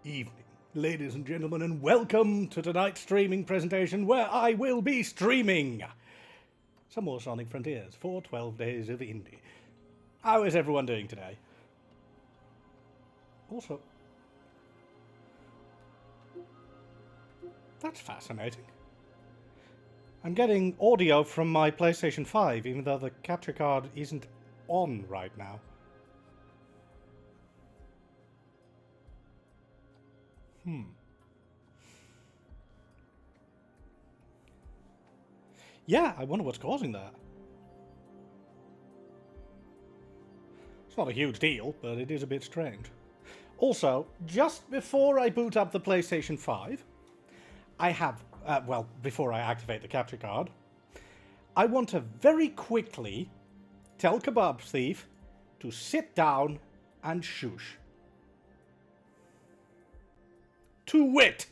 Evening, ladies and gentlemen, and welcome to tonight's streaming presentation where I will be streaming some more Sonic Frontiers for 12 Days of Indie. How is everyone doing today? Also, that's fascinating. I'm getting audio from my PlayStation 5 even though the capture card isn't on right now. Yeah, I wonder what's causing that. It's not a huge deal, but it is a bit strange. Also, just before I boot up the PlayStation 5, I have, before I activate the capture card, I want to very quickly tell Kebab Thief to sit down and shush. To wit!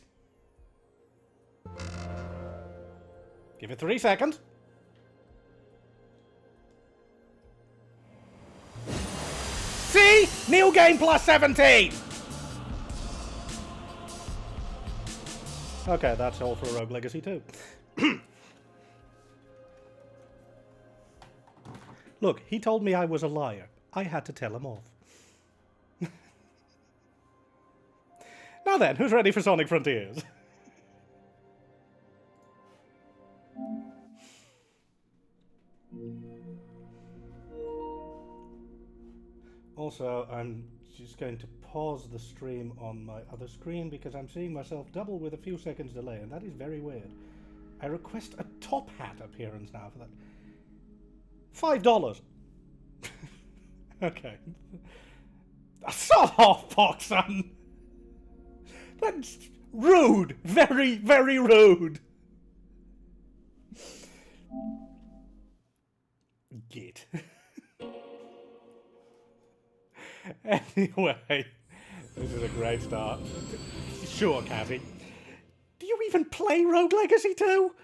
Give it 3 seconds. See? New game plus 17! Okay, that's all for Rogue Legacy 2. Look, he told me I was a liar. I had to tell him off. Now then, who's ready for Sonic Frontiers? Also, I'm just going to pause the stream on my other screen because I'm seeing myself double with a few seconds delay, and that is very weird. I request a top hat appearance now for that. $5. Okay. Sod off, Poxon! That's rude! Very, very rude! Git. Anyway, this is a great start. Sure, Cassie. Do you even play Rogue Legacy 2?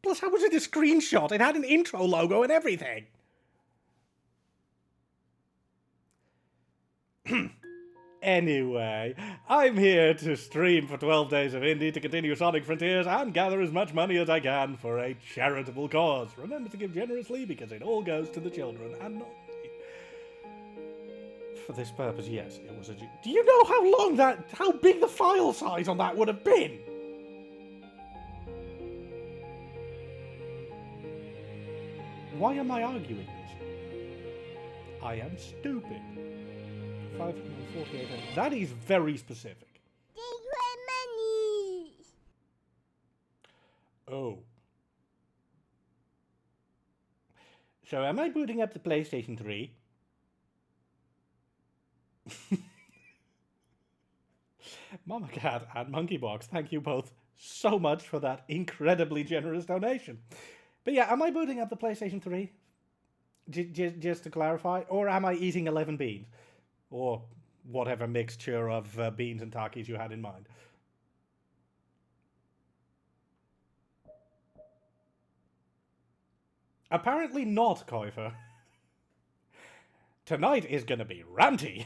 Plus, how was it a screenshot? It had an intro logo and everything. Anyway, I'm here to stream for 12 Days of Indie to continue Sonic Frontiers and gather as much money as I can for a charitable cause. Remember to give generously because it all goes to the children and not me. For this purpose, yes, it was a... Do you know how big the file size on that would have been? Why am I arguing this? I am stupid. 548. That is very specific. Money. Oh. So am I booting up the PlayStation 3? Mama Cat and Monkey Box, thank you both so much for that incredibly generous donation. But yeah, am I booting up the PlayStation 3? Just to clarify, or am I eating 11 beans? Or whatever mixture of beans and Takis you had in mind. Apparently not, Koifer. Tonight is gonna be ranty.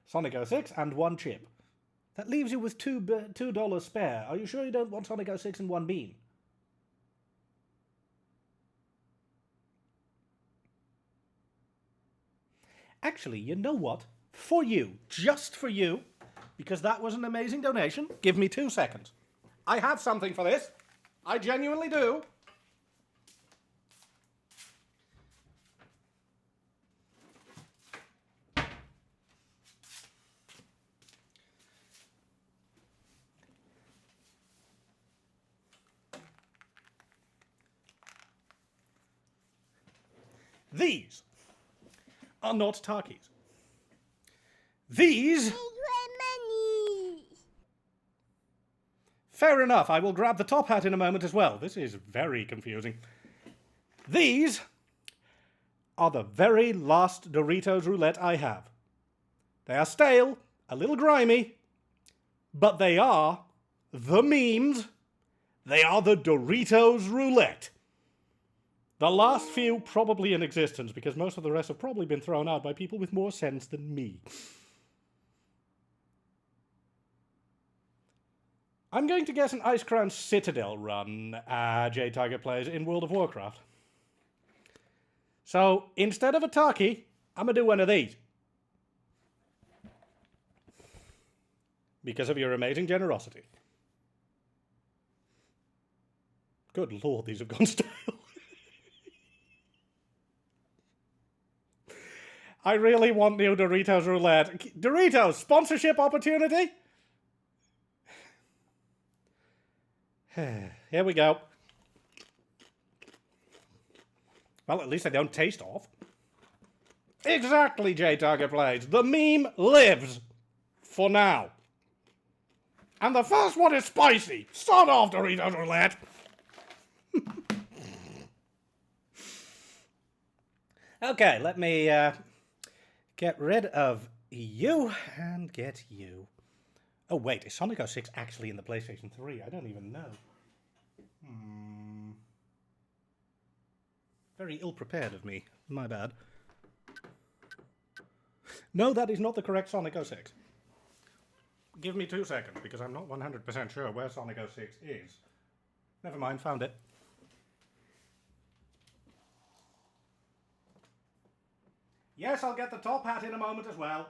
Sonic 06 and 1 chip. That leaves you with $2 spare. Are you sure you don't want Sonic 06 and 1 bean? Actually, you know what? For you, just for you, because that was an amazing donation, give me 2 seconds. I have something for this. I genuinely do. These are not Takis. These... Money. Fair enough, I will grab the top hat in a moment as well. This is very confusing. These are the very last Doritos roulette I have. They are stale, a little grimy, but they are the memes. They are the Doritos roulette. The last few probably in existence, because most of the rest have probably been thrown out by people with more sense than me. I'm going to guess an Ice Crown Citadel run Jade Tiger plays in World of Warcraft. So, instead of a turkey, I'm going to do one of these. Because of your amazing generosity. Good lord, these have gone stale. I really want new Doritos Roulette. Doritos, sponsorship opportunity? Here we go. Well, at least they don't taste off. Exactly, J Target Plays. The meme lives. For now. And the first one is spicy. Start off, Doritos Roulette. Okay, let me get rid of you and get you. Oh, wait, is Sonic 06 actually in the PlayStation 3? I don't even know. Very ill-prepared of me. My bad. No, that is not the correct Sonic 06. Give me 2 seconds, because I'm not 100% sure where Sonic 06 is. Never mind, found it. Yes, I'll get the top hat in a moment as well.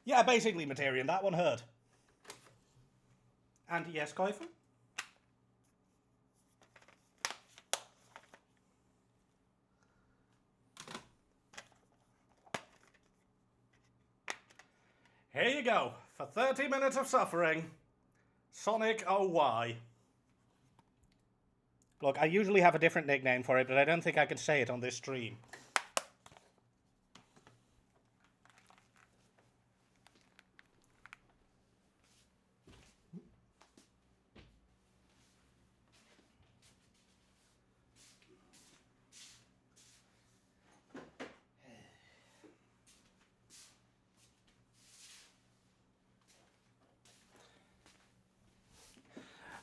Yeah, basically, Materian, that one hurt. And yes, Koifu? Here you go, for 30 minutes of suffering, Sonic OY. Look, I usually have a different nickname for it, but I don't think I can say it on this stream.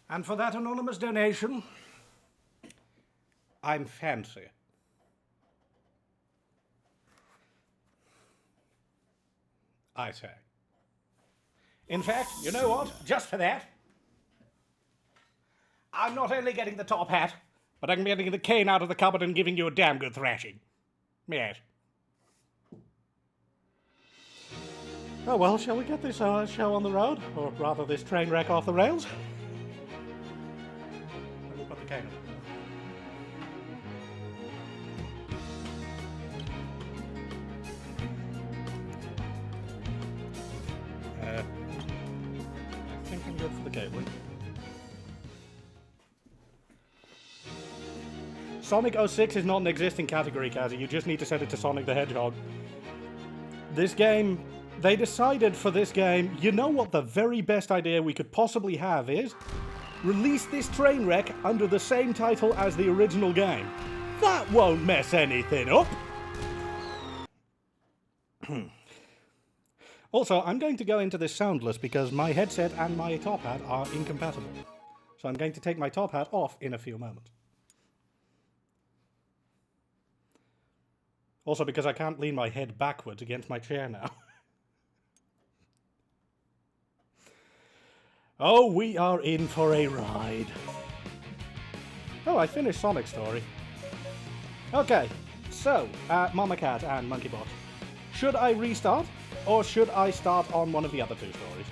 And for that anonymous donation, I'm fancy. I say. In fact, you know what? Just for that, I'm not only getting the top hat, but I'm getting the cane out of the cupboard and giving you a damn good thrashing. Yes. Oh well, shall we get this show on the road? Or rather, this train wreck off the rails? Let me put the cane on. I think I'm good for the cabling. Sonic 06 is not an existing category, Kazzy. You just need to set it to Sonic the Hedgehog. This game, they decided for this game, you know what the very best idea we could possibly have is? Release this train wreck under the same title as the original game. That won't mess anything up! Also, I'm going to go into this soundless because my headset and my top hat are incompatible. So I'm going to take my top hat off in a few moments. Also because I can't lean my head backwards against my chair now. Oh, we are in for a ride. Oh, I finished Sonic's story. Okay, so, Mama Cat and Monkey Box. Should I restart, or should I start on one of the other two stories?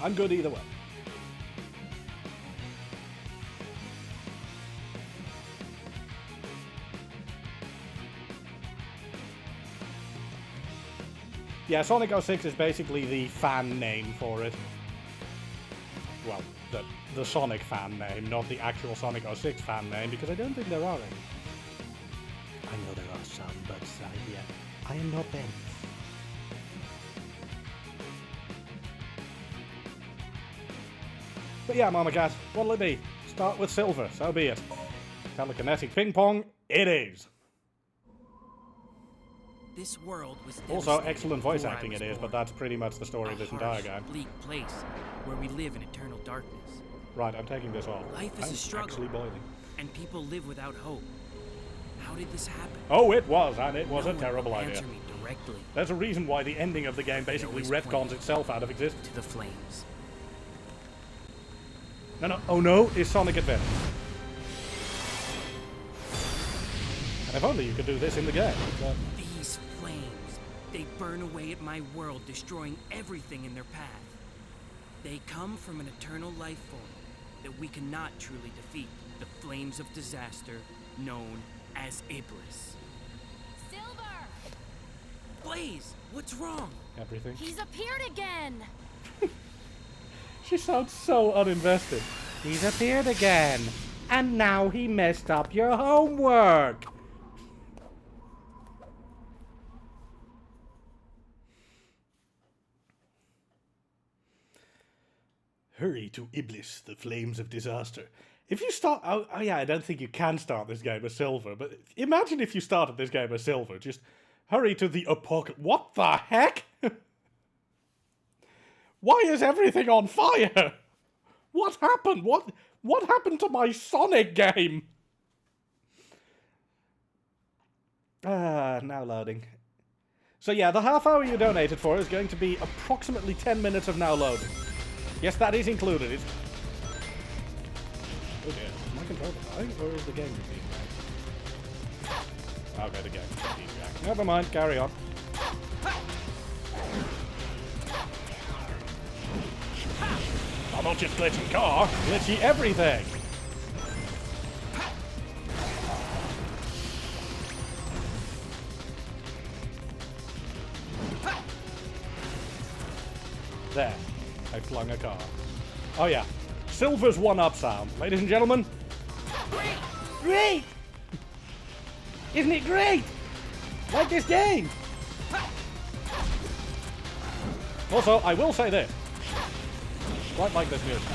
I'm good either way. Yeah, Sonic 06 is basically the fan name for it. Well, the Sonic fan name, not the actual Sonic 06 fan name, because I don't think there are any. I know there are some, but yeah, I am not them. But yeah, Mama Cat, what'll it be? Start with silver, so be it. Telekinetic ping pong, it is. This world was Also, devastated excellent voice before I acting was it is, but born. that's pretty much the story of this A entire harsh, game. bleak place where we live in eternal darkness, Right, I'm taking this off. Life is I'm a struggle. actually boiling. and people live without hope. How did this happen? Oh, it was, and it was No a one terrible will idea. answer me directly. There's a reason why the ending of the game basically always retcons point itself out of existence. To the flames. No. Oh no, is Sonic Adventure. And if only you could do this in the game. But These flames, they burn away at my world, destroying everything in their path. They come from an eternal life form that we cannot truly defeat. The flames of disaster, known as Iblis. Silver! Blaze, what's wrong? everything. He's appeared again! She sounds so uninvested. He's appeared again. And now he messed up your homework. Hurry to Iblis, the flames of disaster. If you start... Oh, yeah, I don't think you can start this game as Silver, but imagine if you started this game as Silver. Just hurry to the apocalypse. What the heck? Why is everything on fire? What happened? What happened to my Sonic game? Now loading. So yeah, the half hour you donated for is going to be approximately 10 minutes of now loading. Yes, that is included. It's... Oh dear, is my controller dying, or is the game being jacked? Okay, the game is being jacked. Never mind, carry on. I'm not just glitchy car, glitchy everything! There. I flung a car. Oh yeah. Silver's one-up sound. Ladies and gentlemen. Great! Great! Isn't it great? Like this game! Also, I will say this. Quite like this music.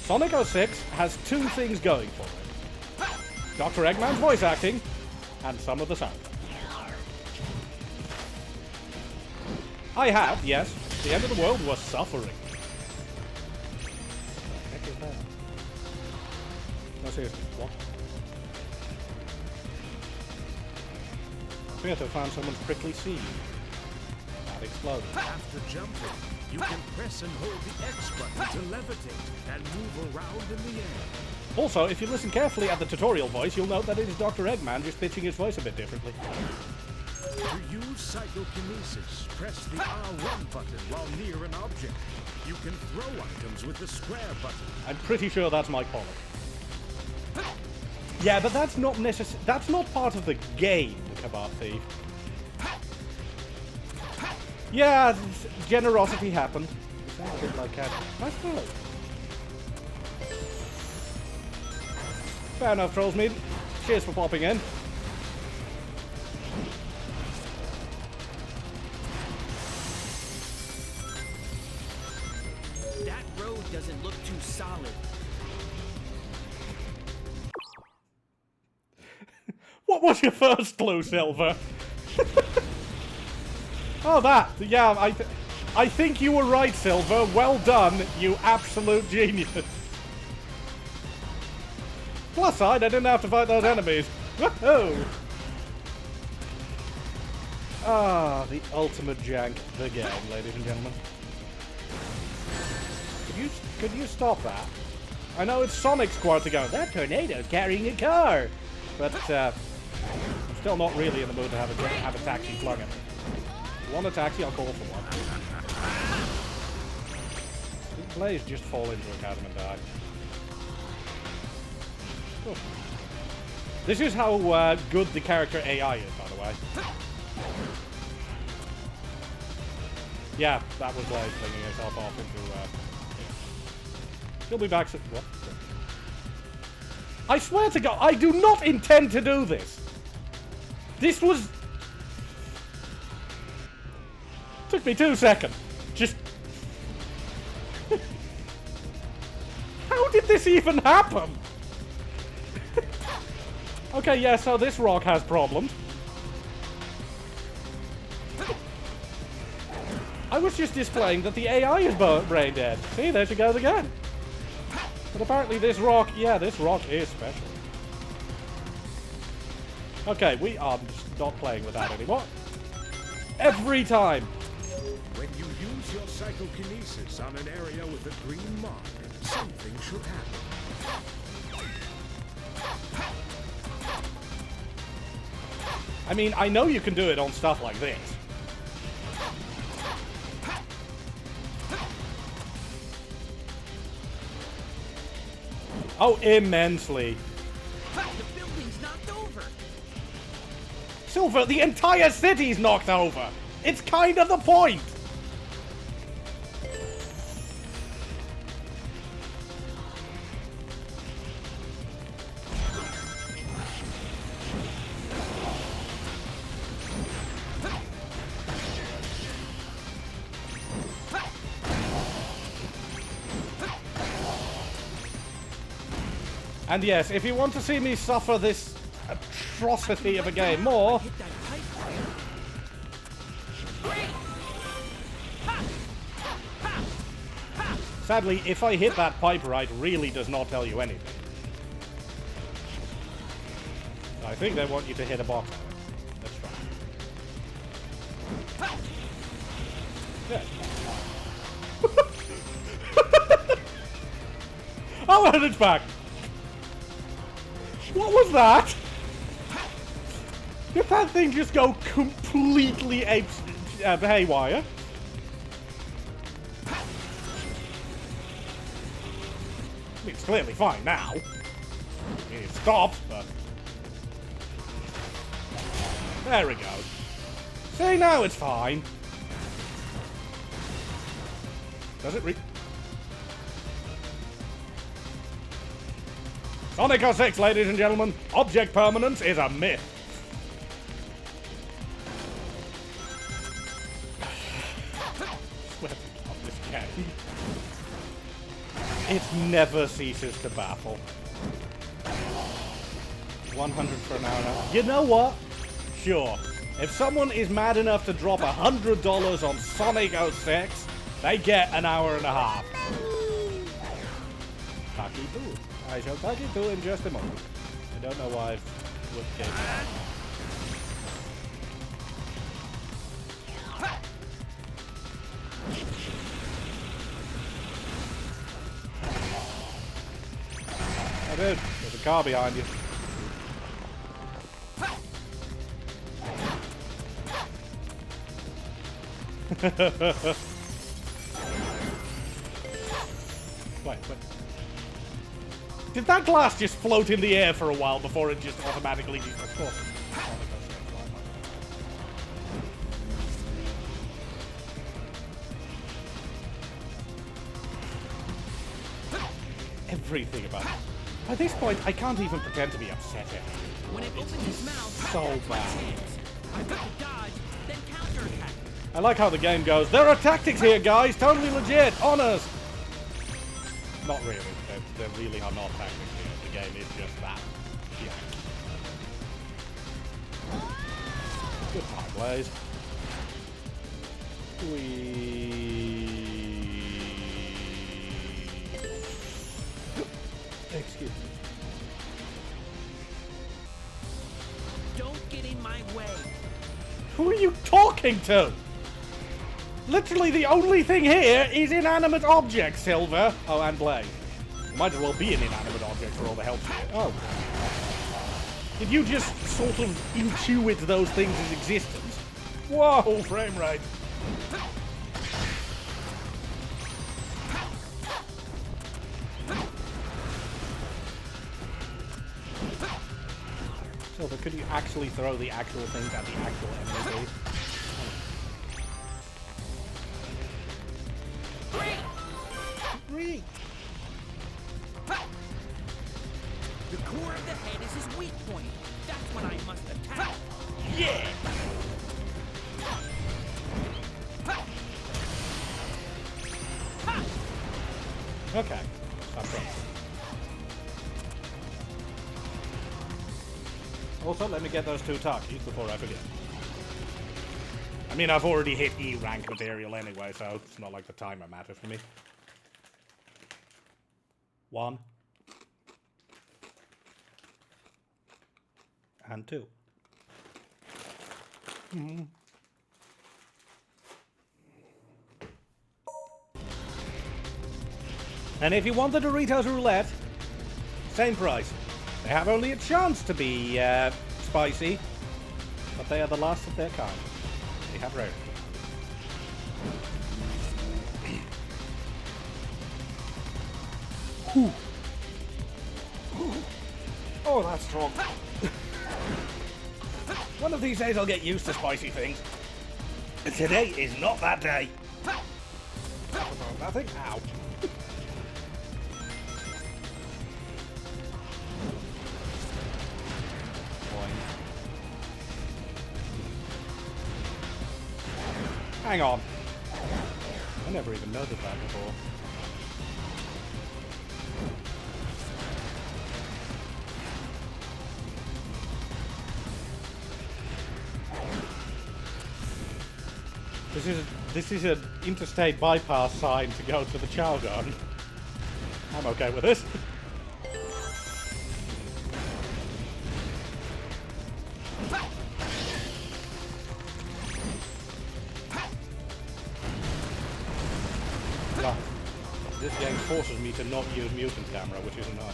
Sonic 06 has two things going for it. Dr. Eggman's voice acting, and some of the sound. I have, yes. The end of the world was suffering. What the heck is that? No, seriously, what? I appear to have found someone's prickly seed. That exploded. After jumping, you can press and hold the X button to levitate and move around in the air. Also, if you listen carefully at the tutorial voice, you'll note that it is Dr. Eggman just pitching his voice a bit differently. To use psychokinesis, press the R1 button while near an object. You can throw items with the square button. I'm pretty sure that's Mike Pollock. Yeah, but that's not that's not part of the game, Kabbat Thief. Yeah, generosity happened. It sounds a bit like cat. Nice throw. Fair enough, Trollsmead. Cheers for popping in. That road doesn't look too solid. What was your first clue, Silver? Oh, that. Yeah, I think you were right, Silver. Well done, you absolute genius. Plus side, I didn't have to fight those enemies. Woohoo! Ah, the ultimate jank, the game, ladies and gentlemen. Could you stop that? I know it's Sonic's quote to go, that tornado's carrying a car! But, I'm still not really in the mood to have a taxi flung at me. If you want a taxi, I'll call for one. Did Blaze just fall into a chasm and die? Oh. This is how good the character AI is, by the way. Yeah, that was Blaze flinging herself off into, yeah. She'll be back soon. What? I swear to God, I do not intend to do this. This was... Took me 2 seconds. Just... How did this even happen? Okay, yeah, so this rock has problems. was just displaying that the AI is brain dead. See, there she goes again. But apparently this rock, yeah, this rock is special. Okay, we are just not playing with that anymore. Every time. When you use your psychokinesis on an area with a green mark, something should happen. I mean, I know you can do it on stuff like this. Oh, immensely. The building's knocked over. Silver, the entire city's knocked over. It's kind of the point. And yes, if you want to see me suffer this atrocity of a game more, Hit that pipe. sadly, if I hit that pipe right, really does not tell you anything. I think they want you to hit a box. Let's try. Yeah. Oh, and it's back. What was that? Did that thing just go completely haywire? I mean, it's clearly fine now. I mean, it stopped, but... There we go. See, now it's fine. Does it Sonic 06, ladies and gentlemen. Object permanence is a myth. Swear to God, this game. It never ceases to baffle. 100 for an hour now. You know what? Sure. If someone is mad enough to drop $100 on Sonic 06, they get an hour and a half. Taki too. I shall take it to in just a moment. I don't know why I've whipped game. Oh, dude, there's a car behind you. Wait. Did that glass just float in the air for a while before it just automatically just... Of course. Everything about it. By this point, I can't even pretend to be upset anymore. When it opens its mouth, so that's my bad. chance. I've got to dodge, then counterattack. I like how the game goes. There are tactics here, guys. Totally legit. Honors. Not really. There really are not tactics here. The game is just that. Yeah. Good time, Blaze. Excuse me. Don't get in my way. Who are you talking to? Literally the only thing here is inanimate objects, Silver. Oh, and Blaze. Might as well be an inanimate object for all the help here. Oh. Did you just sort of intuit those things as existence? Whoa, frame rate. Silver, could you actually throw the actual things at the actual enemy, please? Great. The core of the head is his weak point. That's when I must attack. Yeah! Okay. Stop running. Also, let me get those 2 Takis before I forget. I mean, I've already hit E rank material anyway, so it's not like the timer matters for me. 1. And 2. And if you want the Doritos Roulette, same price. They have only a chance to be spicy, but they are the last of their kind. They have rarity. Oh, that's strong. One of these days I'll get used to spicy things. And today is not that day. Nothing? Ow. Hang on. I never even noticed that before. This is an interstate bypass sign to go to the Chow Garden. I'm okay with this. Well, this game forces me to not use mutant camera, which is annoying.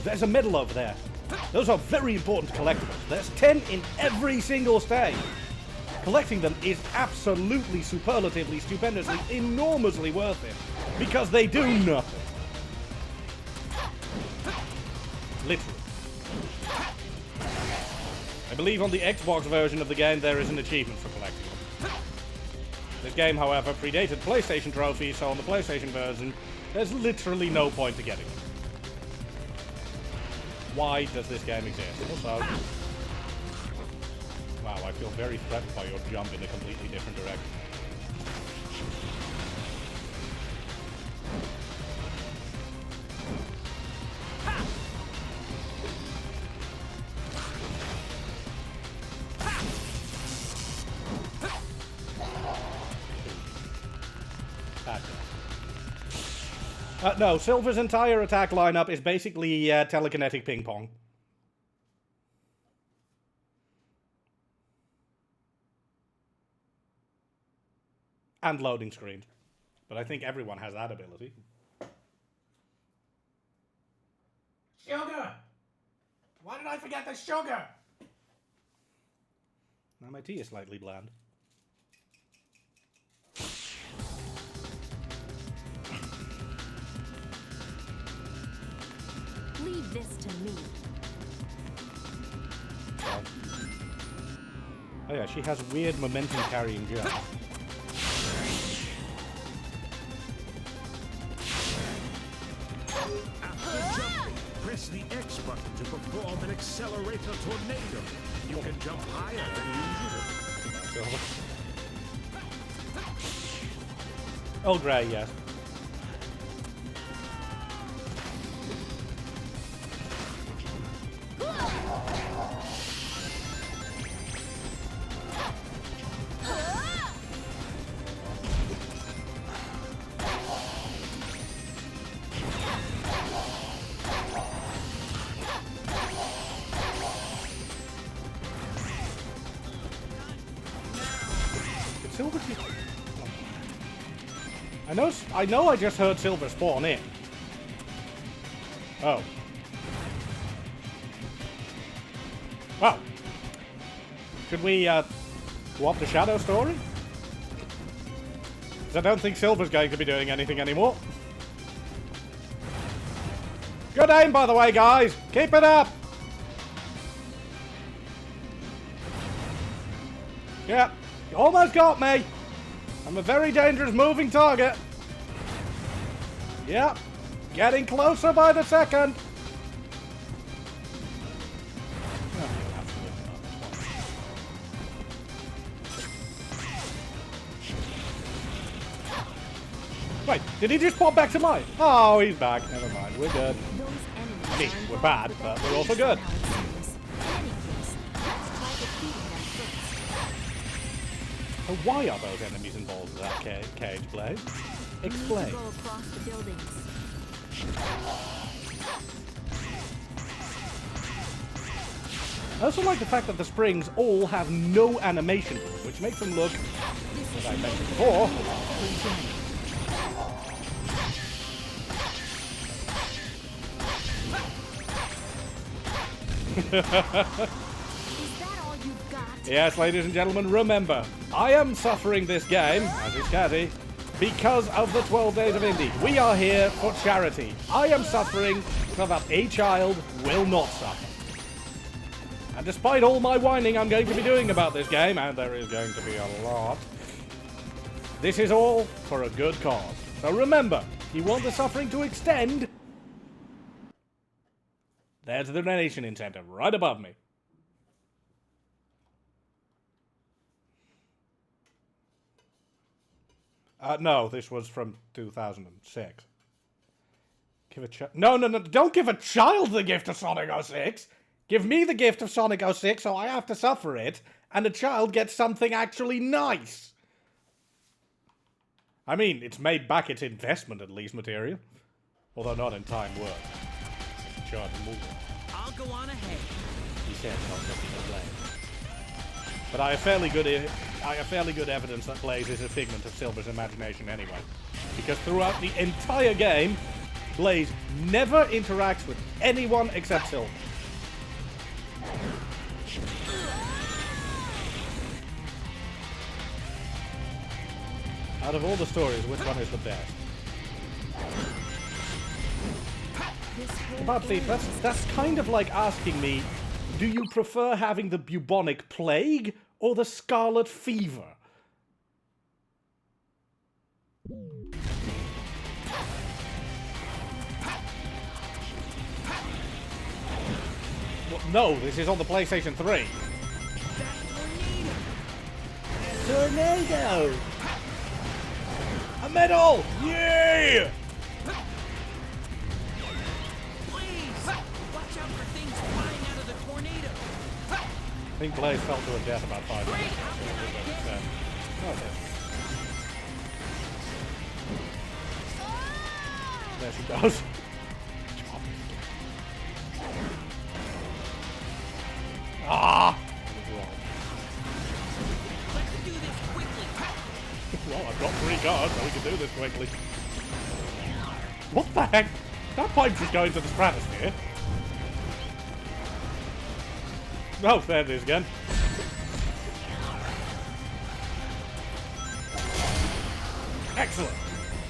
There's a medal over there. Those are very important collectibles. There's 10 in every single stage. Collecting them is absolutely, superlatively, stupendously, enormously worth it. Because they do nothing. Literally. I believe on the Xbox version of the game there is an achievement for collecting them. This game, however, predated PlayStation trophies, so on the PlayStation version, there's literally no point to getting them. Why does this game exist? Also, wow, I feel very threatened by your jump in a completely different direction. No, Silver's entire attack lineup is basically telekinetic ping pong. And loading screens. But I think everyone has that ability. Sugar! Why did I forget the sugar? Now my tea is slightly bland. Leave this to me. Oh yeah, she has weird momentum carrying jumps. After jumping, press the X button to perform an accelerator tornado. You can jump higher than usual. Oh, Grey, yes. I know I just heard Silver spawn in. Oh. Well. Should we, swap the Shadow story? Because I don't think Silver's going to be doing anything anymore. Good aim, by the way, guys! Keep it up! Yeah, you almost got me! I'm a very dangerous moving target. Yep, getting closer by the second. Did he just pop back to mine? Oh, he's back. Never mind. We're good. Those enemies I mean, are we're involved bad, with but that we're also cage good. somehow, it seems. In any case, let's try defeating them first. So why are those enemies involved in that cage, Blaze? We need Explain. to go across the buildings. I also like the fact that the springs all have no animation to them, which makes them look, as I mentioned before, Is that all you've got? yes, ladies and gentlemen, remember, I am suffering this game, as is Caddy, because of the 12 Days of Indie. We are here for charity. I am suffering so that a child will not suffer. And despite all my whining I'm going to be doing about this game, and there is going to be a lot, this is all for a good cause. So remember, if you want the suffering to extend, there's the donation incentive right above me. No, this was from 2006. Give a No, don't give a child the gift of Sonic 06! Give me the gift of Sonic 06 so I have to suffer it, and the child gets something actually nice! I mean, it's made back its investment at least, material. Although not in time work. Charge more. I'll go on ahead. He said not looking at Blaze. But I have fairly good evidence that Blaze is a figment of Silver's imagination anyway. Because throughout the entire game, Blaze never interacts with anyone except Silver. Out of all the stories, which one is the best? But see, that's kind of like asking me, do you prefer having the bubonic plague or the scarlet fever? Well, no, this is on the PlayStation 3. Tornado! A medal! Yeah! Please! Watch out for things flying out of the tornado! I think Blaze fell to her death about 5 minutes ago. There she goes. Ah! Let's do this quickly! Well, I've got 3 cards, so we can do this quickly. What the heck? That pipe just going to the stratosphere. Oh, there it is again. Excellent.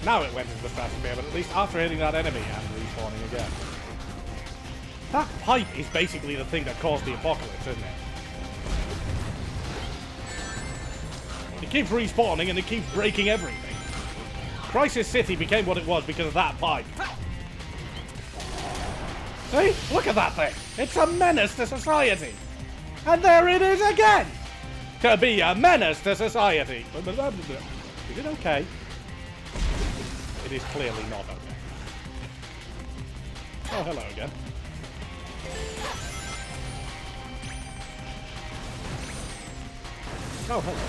Now it went into the stratosphere, but at least after hitting that enemy and respawning again. That pipe is basically the thing that caused the apocalypse, isn't it? It keeps respawning and it keeps breaking everything. Crisis City became what it was because of that pipe. See? Look at that thing. It's a menace to society. And there it is again. To be a menace to society. Is it okay? It is clearly not okay. Oh, hello again. Oh, hello.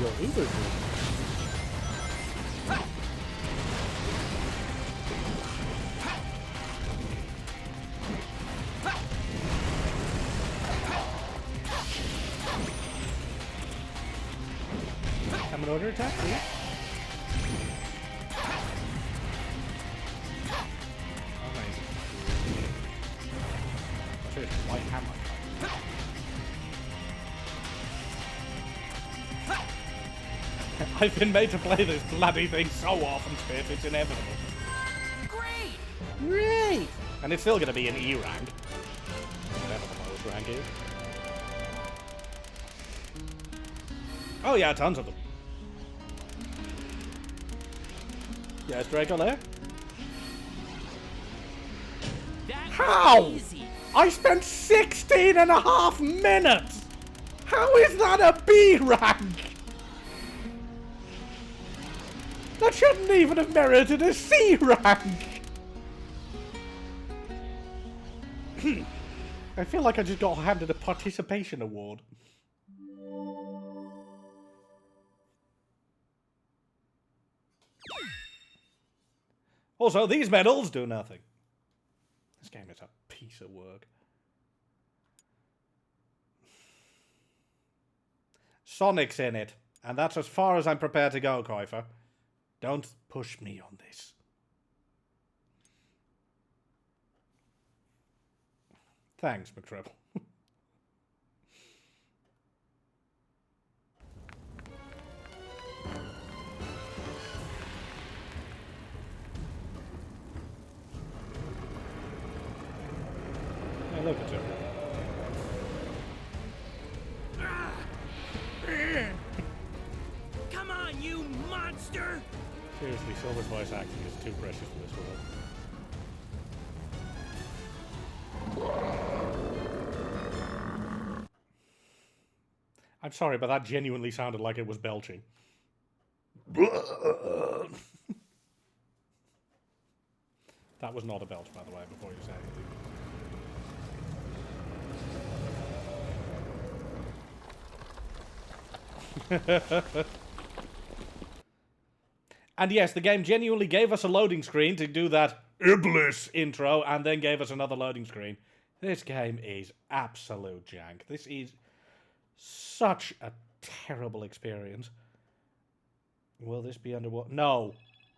Your Uber's moving. Come and order a taxi. Amazing. Seriously, white hammer. I've been made to play this bloody thing so often, Spiff, it's inevitable. Great! Great! And it's still going to be an E rank. Whatever the lowest rank is. Oh yeah, tons of them. Yes, Draco there? That How? was easy. I spent 16.5 minutes! How is that a B rank? That shouldn't even have merited a C rank! I feel like I just got handed a participation award. Also, these medals do nothing. This game is a piece of work. Sonic's in it, and that's as far as I'm prepared to go, Kuiper. Don't push me on this. Thanks, McTribble. Hey, look at him. Come on, you monster! Seriously, Silver's voice acting is too precious for this world. I'm sorry, but that genuinely sounded like it was belching. That was not a belch, by the way, before you say anything. And yes, the game genuinely gave us a loading screen to do that Iblis intro, and then gave us another loading screen. This game is absolute jank. This is such a terrible experience. Will this be underwater? No.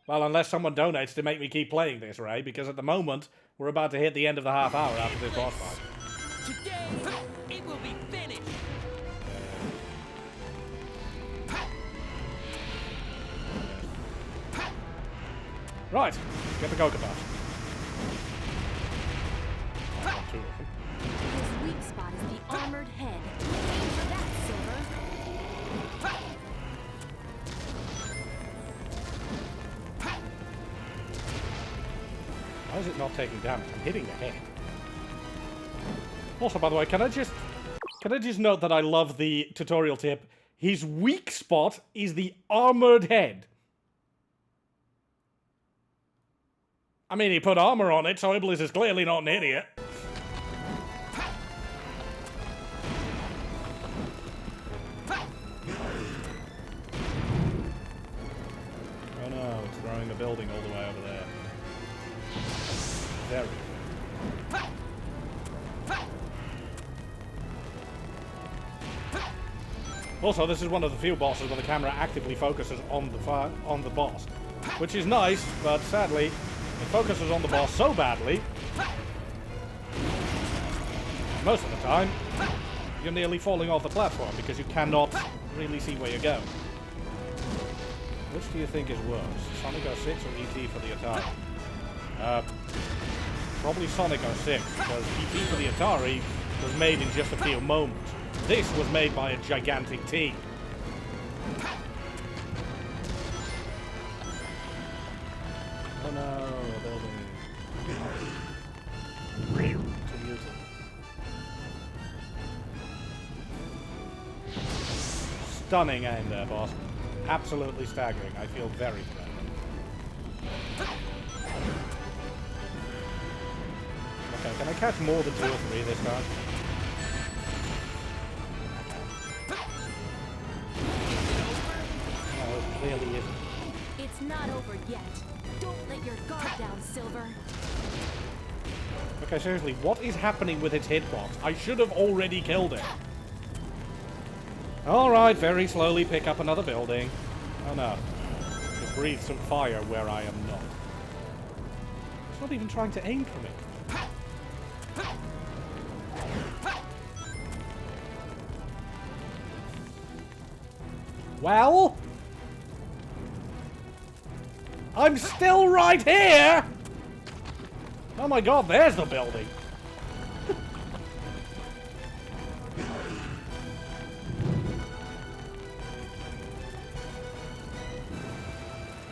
Well, unless someone donates to make me keep playing this, Ray, because at the moment, we're about to hit the end of the half hour after this boss fight. Today, it will be finished! Right, get the Cocoa Puffs. Two of them. His weak spot is the armored head. Aim for that, Silver. Why is it not taking damage? I'm hitting the head. Also, by the way, can I just note that I love the tutorial tip? His weak spot is the armored head. I mean, he put armor on it, so Iblis is clearly not an idiot. Oh no, it's throwing the building all the way over there. Very good. Also, this is one of the few bosses where the camera actively focuses on the boss, which is nice, but sadly, it focuses on the boss so badly, most of the time, you're nearly falling off the platform because you cannot really see where you're going. Which do you think is worse, Sonic 06 or E.T. for the Atari? Probably Sonic 06, because E.T. for the Atari was made in just a few moments. This was made by a gigantic team. Oh no, a building. To use it. Stunning aim there, boss. Absolutely staggering. I feel very threatened. Okay, can I catch more than 2 or 3 this time? No, it clearly isn't. It's not over yet. Don't let your guard down, Silver. Okay, seriously, what is happening with its hitbox? I should have already killed it. Alright, very slowly pick up another building. Oh no. It breathes some fire where I am not. It's not even trying to aim for me. Well? I'm still right here! Oh my god, there's the building.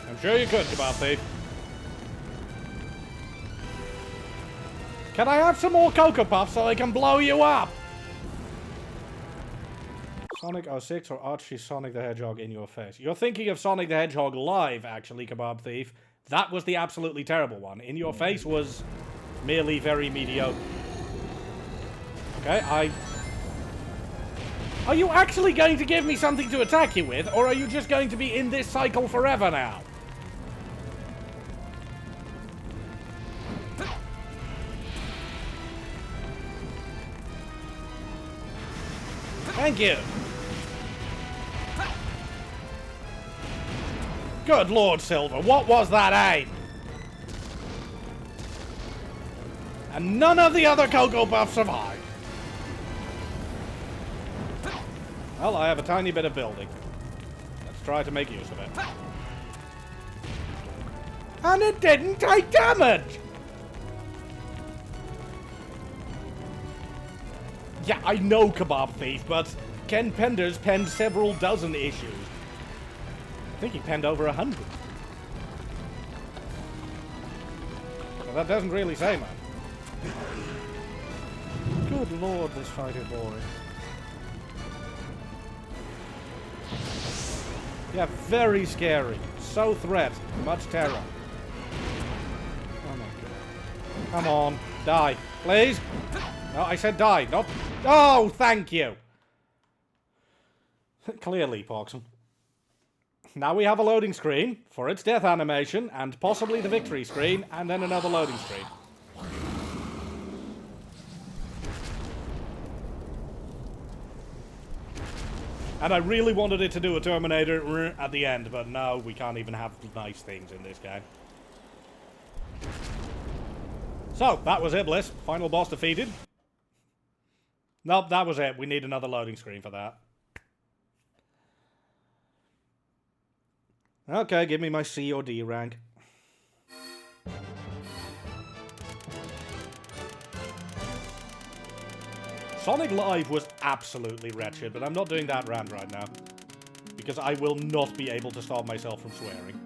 I'm sure you could, Kebab Thief. Can I have some more Cocoa Puffs so I can blow you up? Sonic 06 or Archie Sonic the Hedgehog in your face. You're thinking of Sonic the Hedgehog live, actually, Kebab Thief. That was the absolutely terrible one. In your face was merely very mediocre. Okay, Are you actually going to give me something to attack you with, or are you just going to be in this cycle forever now? Thank you. Good Lord, Silver, what was that aim? And none of the other Cocoa Puffs survived. Well, I have a tiny bit of building. Let's try to make use of it. And it didn't take damage! Yeah, I know, Kebab Thief, but Ken Penders penned several dozen issues. I think he penned over 100. Well, that doesn't really say much. Good Lord, this fight is boring. Yeah, very scary. So threat. Much terror. Oh my god. Come on. Die. Please. No, I said die. Not... Oh, thank you. Clearly, Poxon. Now we have a loading screen for its death animation, and possibly the victory screen, and then another loading screen. And I really wanted it to do a Terminator at the end, but no, we can't even have nice things in this game. So, that was it, Bliss. Final boss defeated. Nope, that was it. We need another loading screen for that. Okay, give me my C or D rank. Sonic Live was absolutely wretched, but I'm not doing that rant right now. Because I will not be able to stop myself from swearing.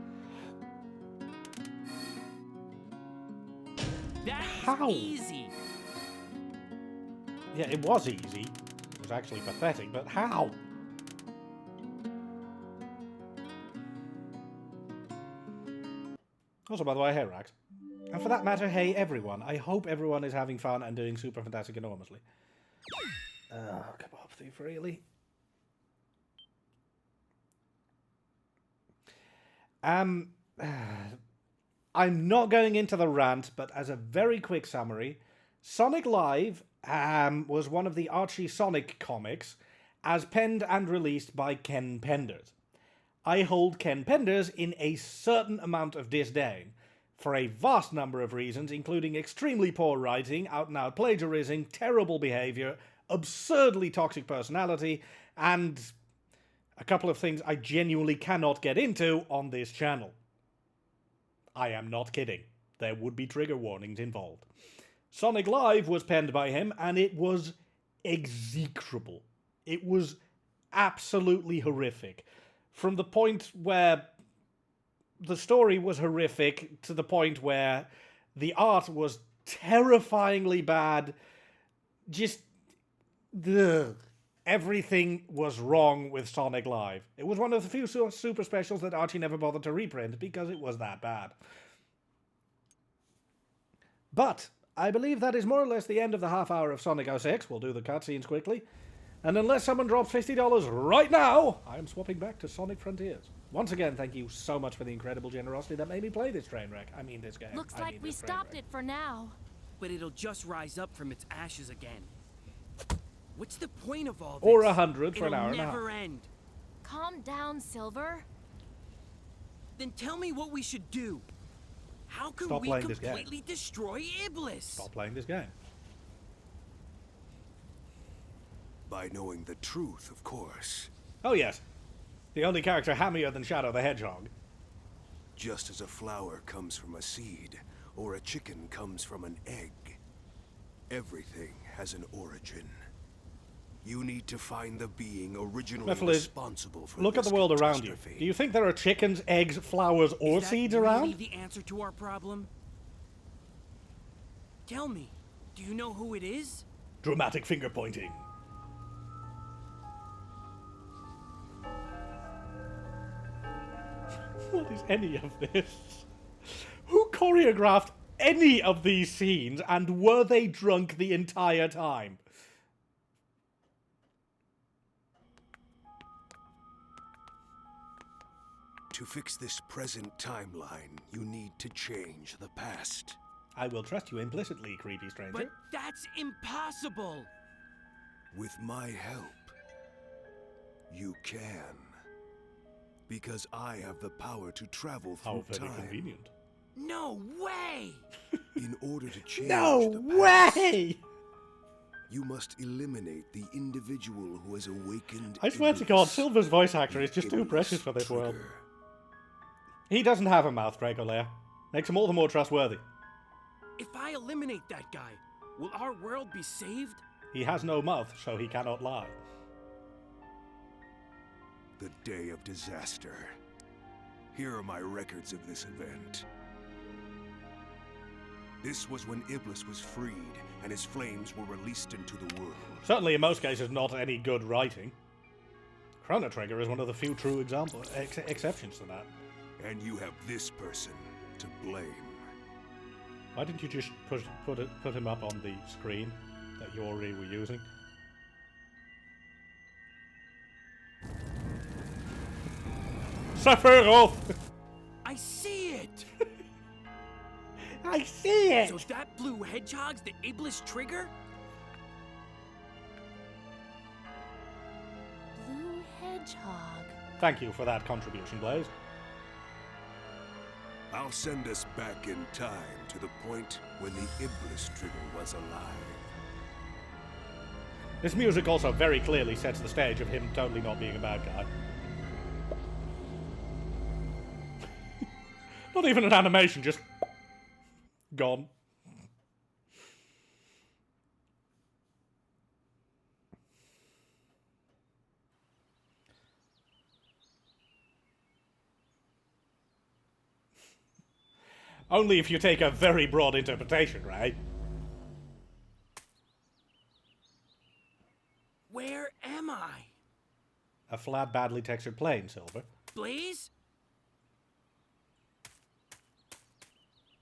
How? Easy. Yeah, it was easy. It was actually pathetic, but how? Also, by the way, hey Rax. And for that matter, hey everyone. I hope everyone is having fun and doing super fantastic enormously. Kebab Thief, really? I'm not going into the rant, but as a very quick summary, Sonic Live was one of the Archie Sonic comics, as penned and released by Ken Penders. I hold Ken Penders in a certain amount of disdain, for a vast number of reasons, including extremely poor writing, out-and-out plagiarism, terrible behavior, absurdly toxic personality, and a couple of things I genuinely cannot get into on this channel. I am not kidding. There would be trigger warnings involved. Sonic Live was penned by him, and it was execrable. It was absolutely horrific. From the point where the story was horrific to the point where the art was terrifyingly bad. Just... ugh. Everything was wrong with Sonic Live. It was one of the few super specials that Archie never bothered to reprint because it was that bad. But I believe that is more or less the end of the half hour of Sonic 06. We'll do the cutscenes quickly. And unless someone drops $50 right now, I am swapping back to Sonic Frontiers. Once again, thank you so much for the incredible generosity that made me play this train wreck. I mean this game. Looks like we stopped it for now. But it'll just rise up from its ashes again. What's the point of all this? Or 100 for an hour It'll and a half. never end. Calm down, Silver. Then tell me what we should do. How can Stop we playing this game. completely destroy Iblis? Stop playing this game. By knowing the truth, of course. Oh yes. The only character hammier than Shadow the Hedgehog. Just as a flower comes from a seed, or a chicken comes from an egg, everything has an origin. You need to find the being originally responsible for look at this the world around you. catastrophe. Do you think there are chickens, eggs, flowers, or seeds Is that really around? the answer to our problem? Tell me, do you know who it is? Dramatic finger pointing. What is any of this? Who choreographed any of these scenes, and were they drunk the entire time? To fix this present timeline, you need to change the past. I will trust you implicitly, creepy stranger. But that's impossible! With my help, you can. Because I have the power to travel How through very time. convenient. No way! In order to change No the past, way! you must eliminate the individual who has awakened. I swear to God, Iblis, Silver's voice actor is just too Iblis precious for this world. trigger. He doesn't have a mouth, Dracolair. Makes him all the more trustworthy. If I eliminate that guy, will our world be saved? He has no mouth, so he cannot lie. The day of disaster. Here are my records of this event. This was when Iblis was freed, and his flames were released into the world. Certainly, in most cases, not any good writing. Chrono Trigger is one of the few true exceptions to that. And you have this person to blame. Why didn't you just put him up on the screen that you already were using? Sephiroth! I see it! I see it! So that blue hedgehog's the Iblis trigger? Blue hedgehog. Thank you for that contribution, Blaze. I'll send us back in time to the point when the Iblis trigger was alive. This music also very clearly sets the stage of him totally not being a bad guy. Not even an animation, just gone. Only if you take a very broad interpretation, right? Where am I? A flat, badly textured plane, Silver. Blaze?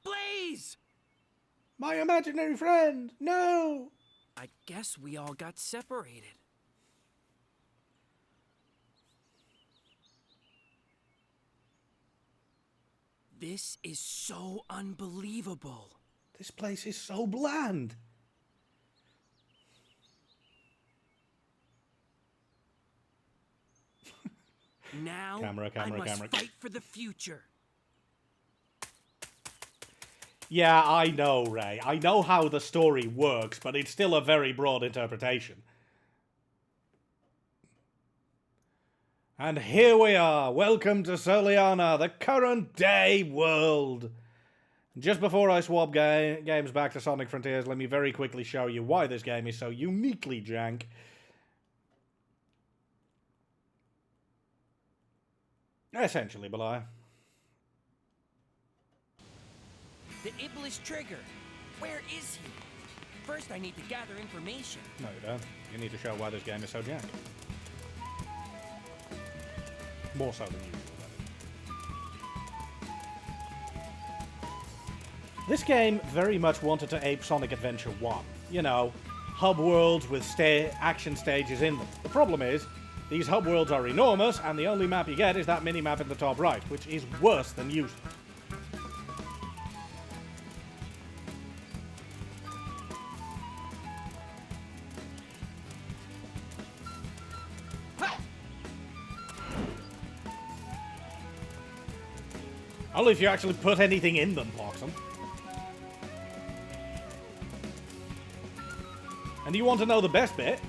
Blaze! My imaginary friend! No! I guess we all got separated. This is so unbelievable. This place is so bland. Now Camera, I must camera. fight for the future. Yeah, I know, Ray. I know how the story works, but it's still a very broad interpretation. And here we are. Welcome to Soliana, the current day world. Just before I swap games back to Sonic Frontiers, let me very quickly show you why this game is so uniquely jank. Essentially, Belaya. The Iblis trigger. Where is he? First, I need to gather information. No, you don't. You need to show why this game is so jank. More so than usual, that is. This game very much wanted to ape Sonic Adventure 1. You know, hub worlds with action stages in them. The problem is, these hub worlds are enormous, and the only map you get is that mini-map in the top right, which is worse than useless. Only if you actually put anything in them, Poxum. And do you want to know the best bit?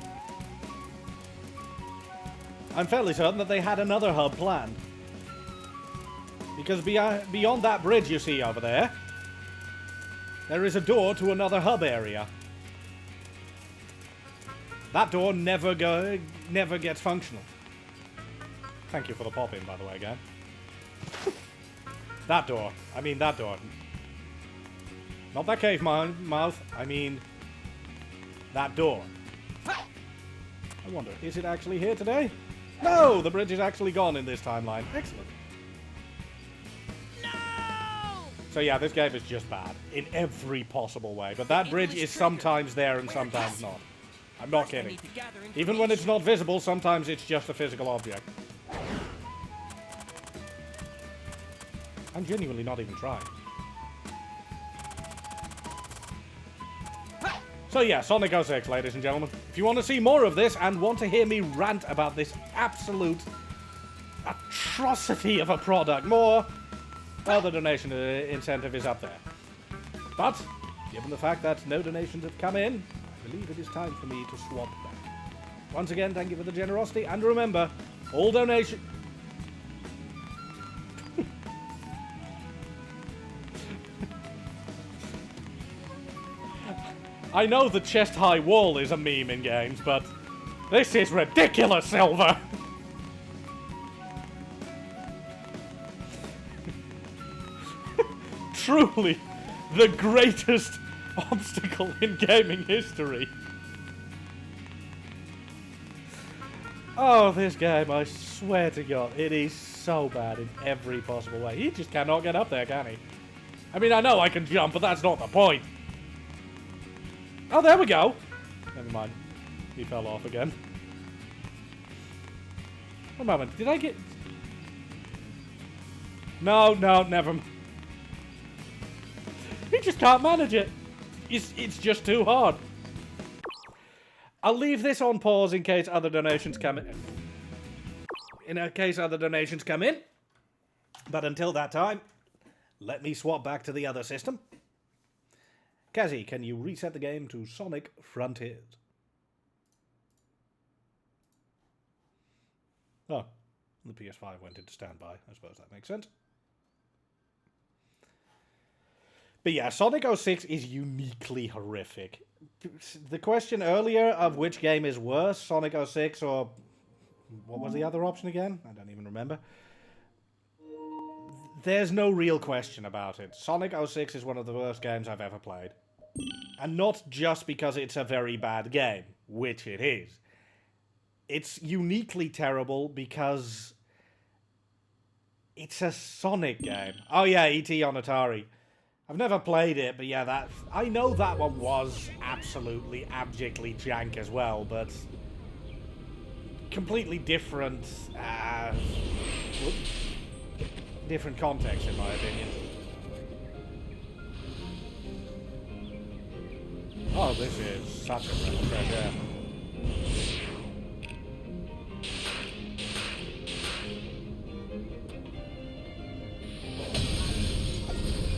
I'm fairly certain that they had another hub planned. Because beyond that bridge you see over there, there is a door to another hub area. That door never gets functional. Thank you for the pop-in, by the way, again. That door. I mean that door. Not that cave mouth. I mean that door. I wonder, is it actually here today? No! The bridge is actually gone in this timeline. Excellent. So yeah, this game is just bad in every possible way. But that bridge is sometimes there and sometimes not. I'm not kidding. Even when it's not visible, sometimes it's just a physical object. I'm genuinely not even trying. So yeah, Sonic 06, ladies and gentlemen. If you want to see more of this and want to hear me rant about this absolute atrocity of a product more, well, the donation incentive is up there. But, given the fact that no donations have come in, I believe it is time for me to swap back. Once again, thank you for the generosity, and remember, all donations... I know the chest-high wall is a meme in games, but this is ridiculous, Silver! Truly, the greatest obstacle in gaming history. Oh, this game, I swear to God, it is so bad in every possible way. He just cannot get up there, can he? I mean, I know I can jump, but that's not the point. Oh, there we go. Never mind. He fell off again. One moment. Did I get... No, never mind. He just can't manage it. It's just too hard. I'll leave this on pause in case other donations come in. In case other donations come in. But until that time, let me swap back to the other system. Kazzy, can you reset the game to Sonic Frontiers? Oh, the PS5 went into standby. I suppose that makes sense. But yeah, Sonic 06 is uniquely horrific. The question earlier of which game is worse, Sonic 06 or... What was the other option again? I don't even remember. There's no real question about it. Sonic 06 is one of the worst games I've ever played. And not just because it's a very bad game, which it is. It's uniquely terrible because it's a Sonic game. Oh yeah, E.T. on Atari. I've never played it, but yeah, I know that one was absolutely abjectly jank as well, but completely different, different context in my opinion. Oh, this is such a breath of fresh air.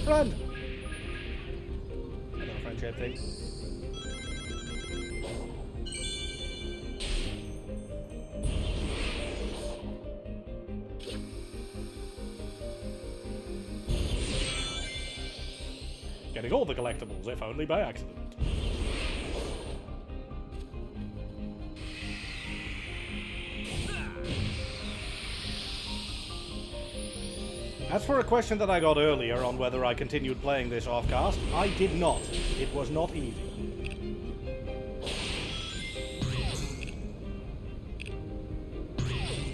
Friend! Another friendship thing. Getting all the collectibles, if only by accident. As for a question that I got earlier on whether I continued playing this off-cast, I did not. It was not easy.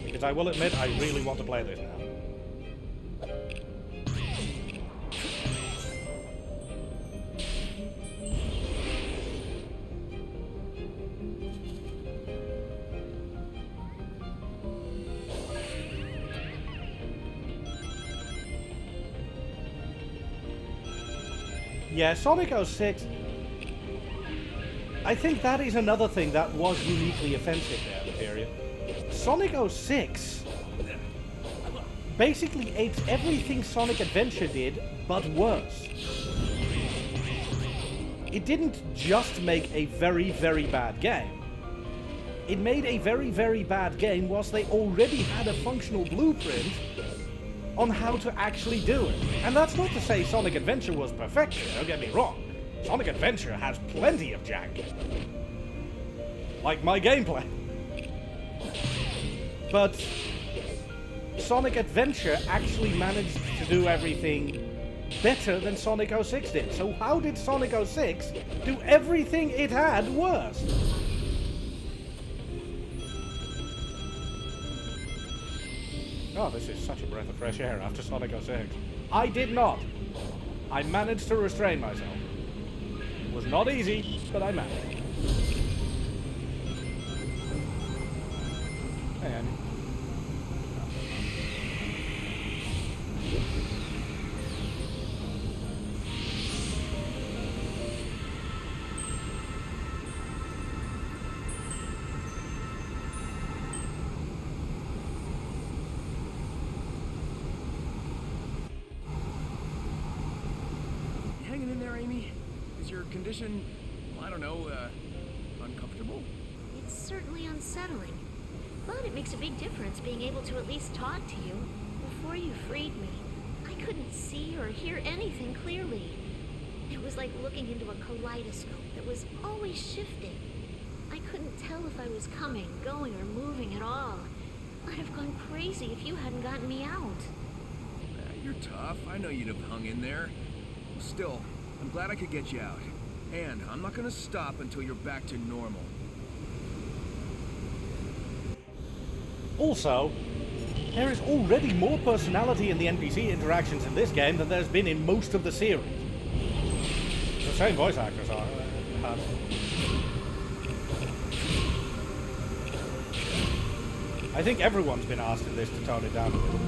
Because I will admit, I really want to play this now. Yeah, Sonic 06, I think that is another thing that was uniquely offensive there in the period. Sonic 06 basically ate everything Sonic Adventure did, but worse. It didn't just make a very, very bad game. It made a very, very bad game whilst they already had a functional blueprint on how to actually do it. And that's not to say Sonic Adventure was perfection, don't get me wrong. Sonic Adventure has plenty of jank. Like my gameplay. But Sonic Adventure actually managed to do everything better than Sonic 06 did. So how did Sonic 06 do everything it had worse? Oh, this is such a breath of fresh air after Sonic 06. I did not. I managed to restrain myself. It was not easy, but I managed. Hey, Andy. You hanging in there, Amy? Is your condition, I don't know, uncomfortable? It's certainly unsettling. But it makes a big difference being able to at least talk to you. Before you freed me, I couldn't see or hear anything clearly. It was like looking into a kaleidoscope that was always shifting. I couldn't tell if I was coming, going, or moving at all. I'd have gone crazy if you hadn't gotten me out. You're tough. I know you'd have hung in there. Still, I'm glad I could get you out. And I'm not gonna stop until you're back to normal. Also, there is already more personality in the NPC interactions in this game than there's been in most of the series. The same voice actors are. I think everyone's been asked in this to tone it down a little.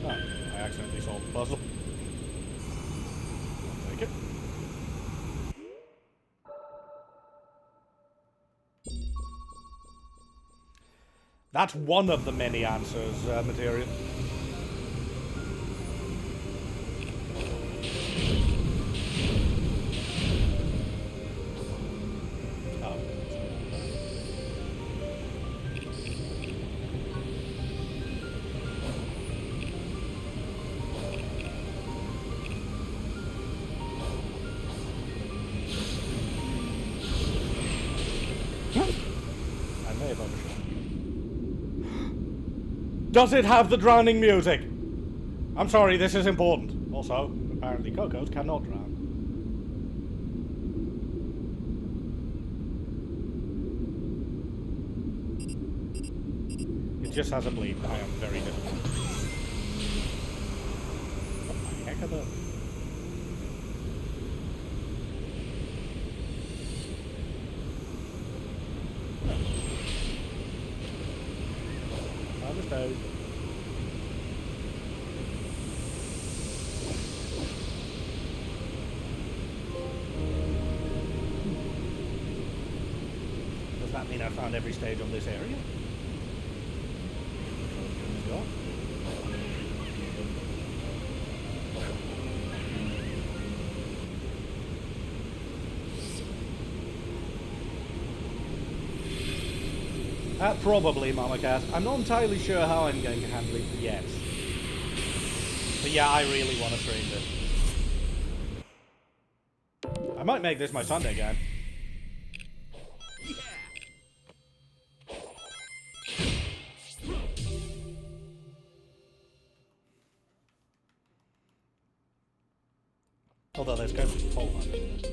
Oh, I accidentally solved the puzzle. I'll take it. That's one of the many answers, material. Oh. I may have overshot. Does it have the drowning music? I'm sorry, this is important. Also, apparently Cocos cannot drown. It just has a bleep. I am very disappointed. What the heck are those? Understood. Does that mean I found every stage on this area? Sure. Probably, Mama Cat. I'm not entirely sure how I'm going to handle it yet. But yeah, I really want to stream this. I might make this my Sunday game. Although there's going to be a poll on it.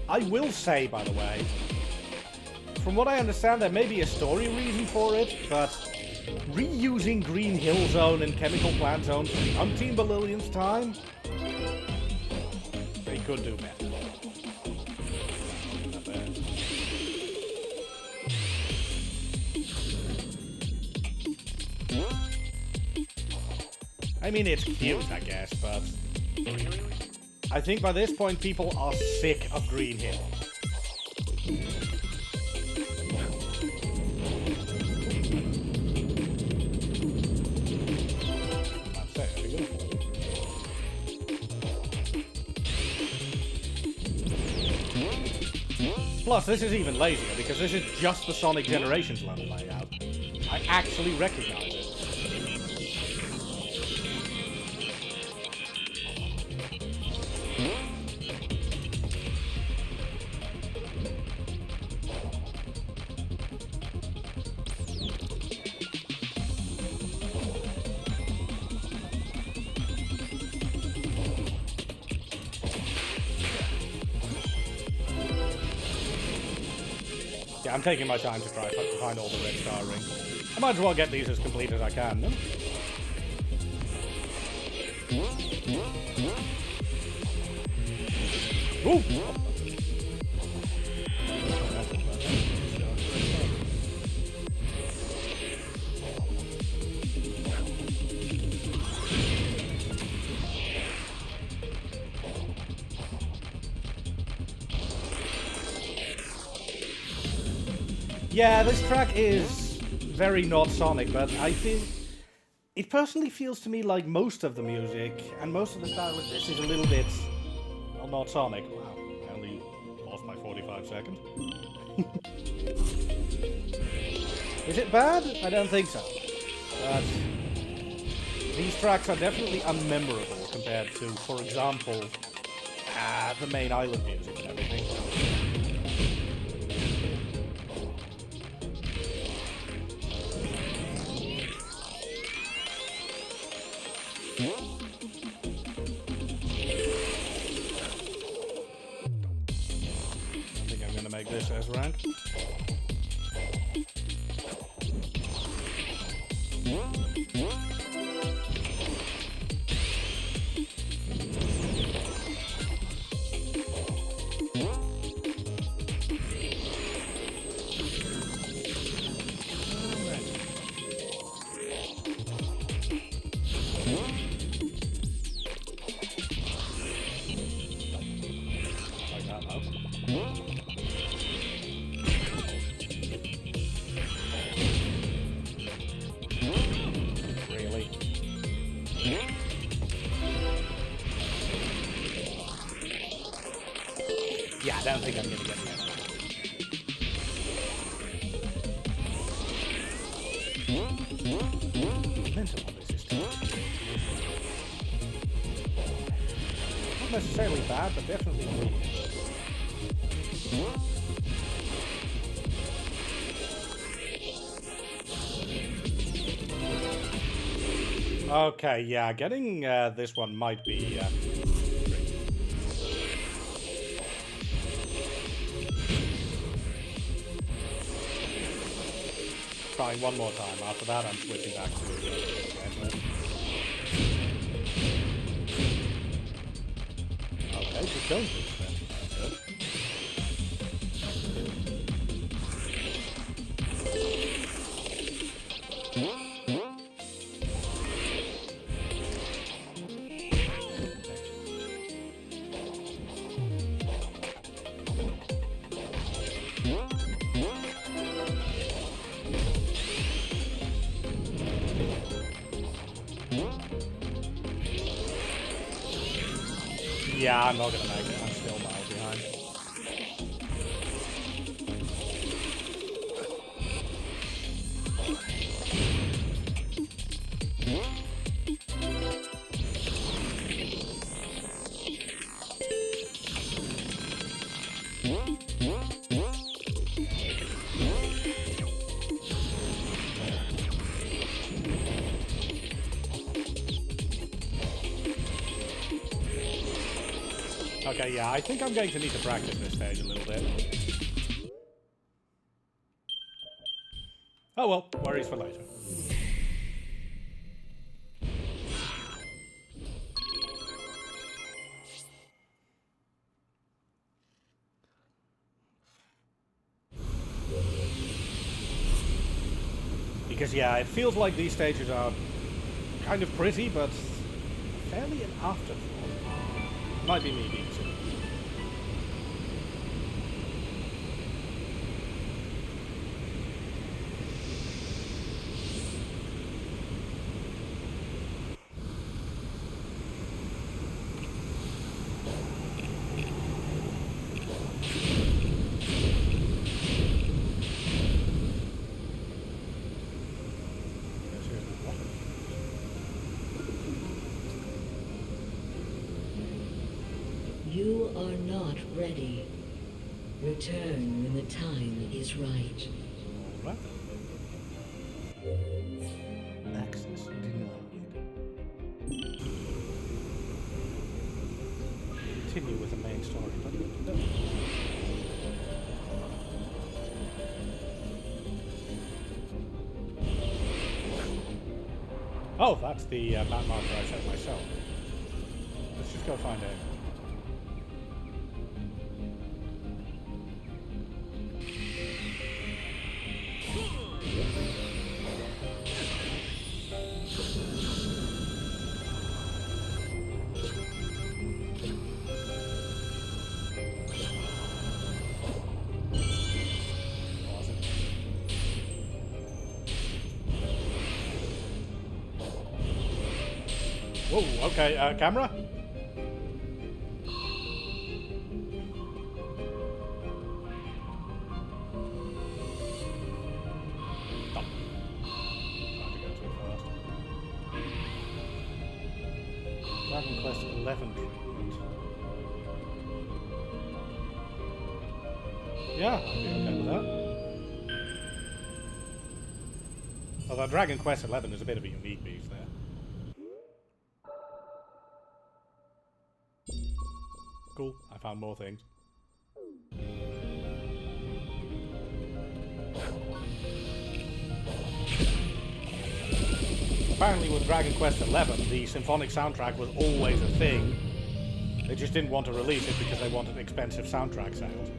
I will say, by the way, from what I understand, there may be a story reason for it, but reusing Green Hill Zone and Chemical Plant Zone for the umpteen billionth time, they could do better. Not bad. I mean, it's cute, I guess, but I think by this point people are sick of Green Hill. Plus, this is even lazier because this is just the Sonic Generations level layout. I actually recognize it. Yeah, I'm taking my time to try to find all the red star rings. I might as well get these as complete as I can, no? Ooh! Yeah, this track is very not Sonic, but I think it personally feels to me like most of the music and most of the style of this is a little bit, well, not Sonic. Wow, I only lost my 45 seconds. Is it bad? I don't think so. But these tracks are definitely unmemorable compared to, for example, the main island music and everything. I think I'm gonna make this as rank. Really? Yeah, I don't think I'm gonna get the answer. Mental on this system. Not necessarily bad, but definitely weird. Okay, yeah, getting this one might be trying one more time. After that, I'm switching back to the Okay, she killed this then. That's good. Yeah, I'm not gonna make it. I'm still miles behind. Okay, yeah, I think I'm going to need to practice this stage a little bit. Oh well, worries for later. Because yeah, it feels like these stages are kind of pretty, but fairly an afterthought. Might be me being silly. You are not ready. Return when the time is right. Alright. Access denied. Continue with the main story, but no. Oh, that's the map marker I set myself. Let's just go find it. Whoa, okay, camera? Stop. Not to go too fast. Dragon Quest 11 treatment. Yeah, I'd be okay with that. Although Dragon Quest 11 is a bit of a unique beast there. Cool, I found more things. Apparently with Dragon Quest XI, the symphonic soundtrack was always a thing. They just didn't want to release it because they wanted expensive soundtrack sales.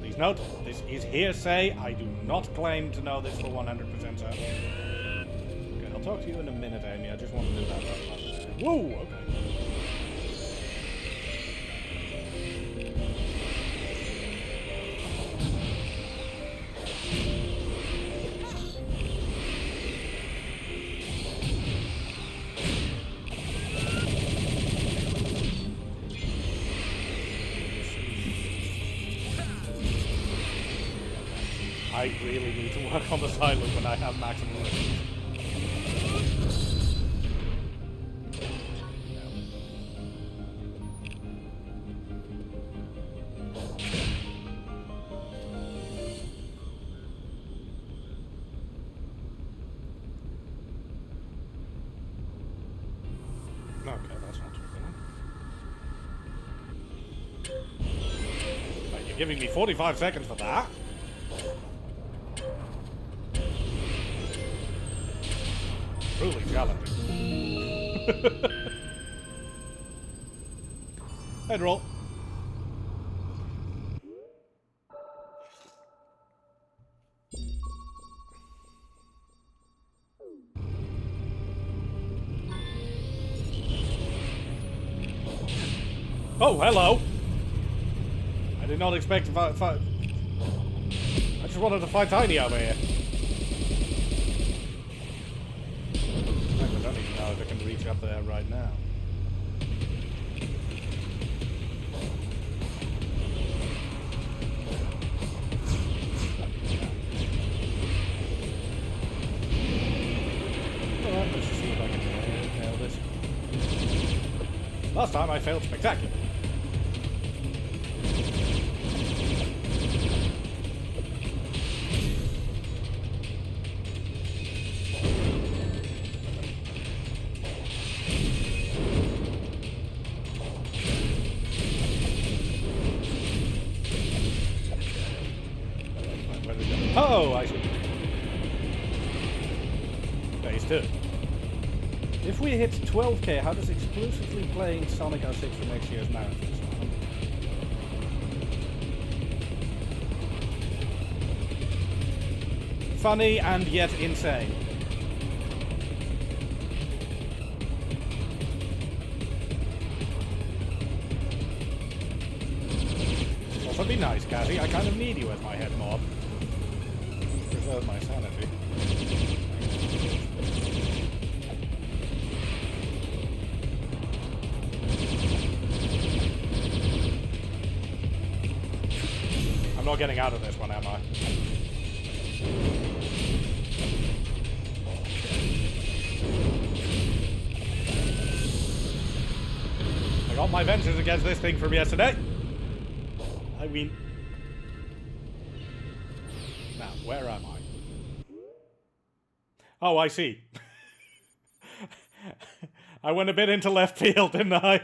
Please note, this is hearsay. I do not claim to know this for 100% certain. Okay, I'll talk to you in a minute, Amy. I just want to do that. Whoa, okay. I really need to work on the side look when I have maximum limits. Okay, that's not too bad. Right, you're giving me 45 seconds for that? Truly challenging. Head roll. Oh, hello. I did not expect to fight. I just wanted to fight Tiny over here. I don't even know if I can reach up there right now. Alright, let's just see if I can nail this. Last time I failed spectacularly. Oh, I see. Phase 2. If we hit 12k, how does exclusively playing Sonic 06 for next year's marathon sound? Funny and yet insane. Also be nice, Cassie. I kind of need you as my head mob. Preserve my sanity. I'm not getting out of this one, am I? I got my vengeance against this thing from yesterday. I mean... Now, where am I? Oh, I see. I went a bit into left field, didn't I?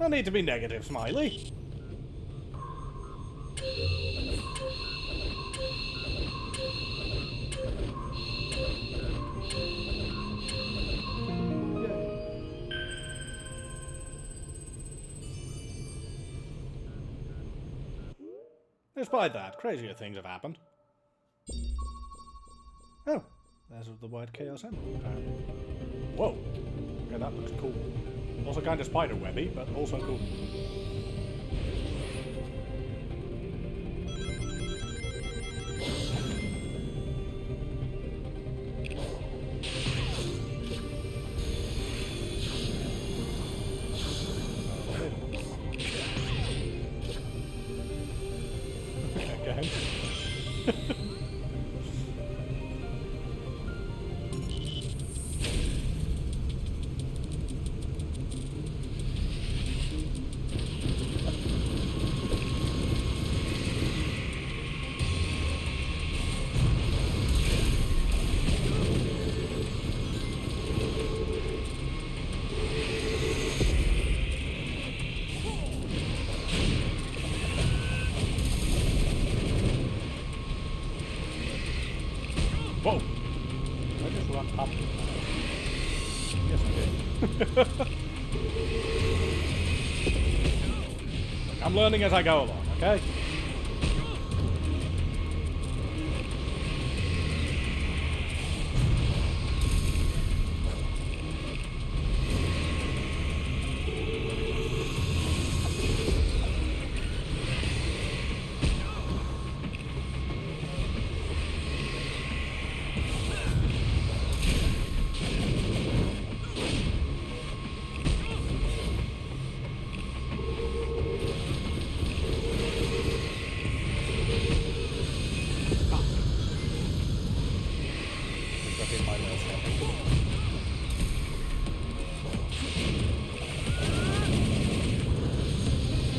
I need to be negative, Despite that, crazier things have happened. Oh, there's the white chaos emerald, apparently. Whoa. Okay, that looks cool. Also kind of spider-webby, but also cool. Okay. Whoa! Did I just run up? Yes, I did. Look, I'm learning as I go along, okay?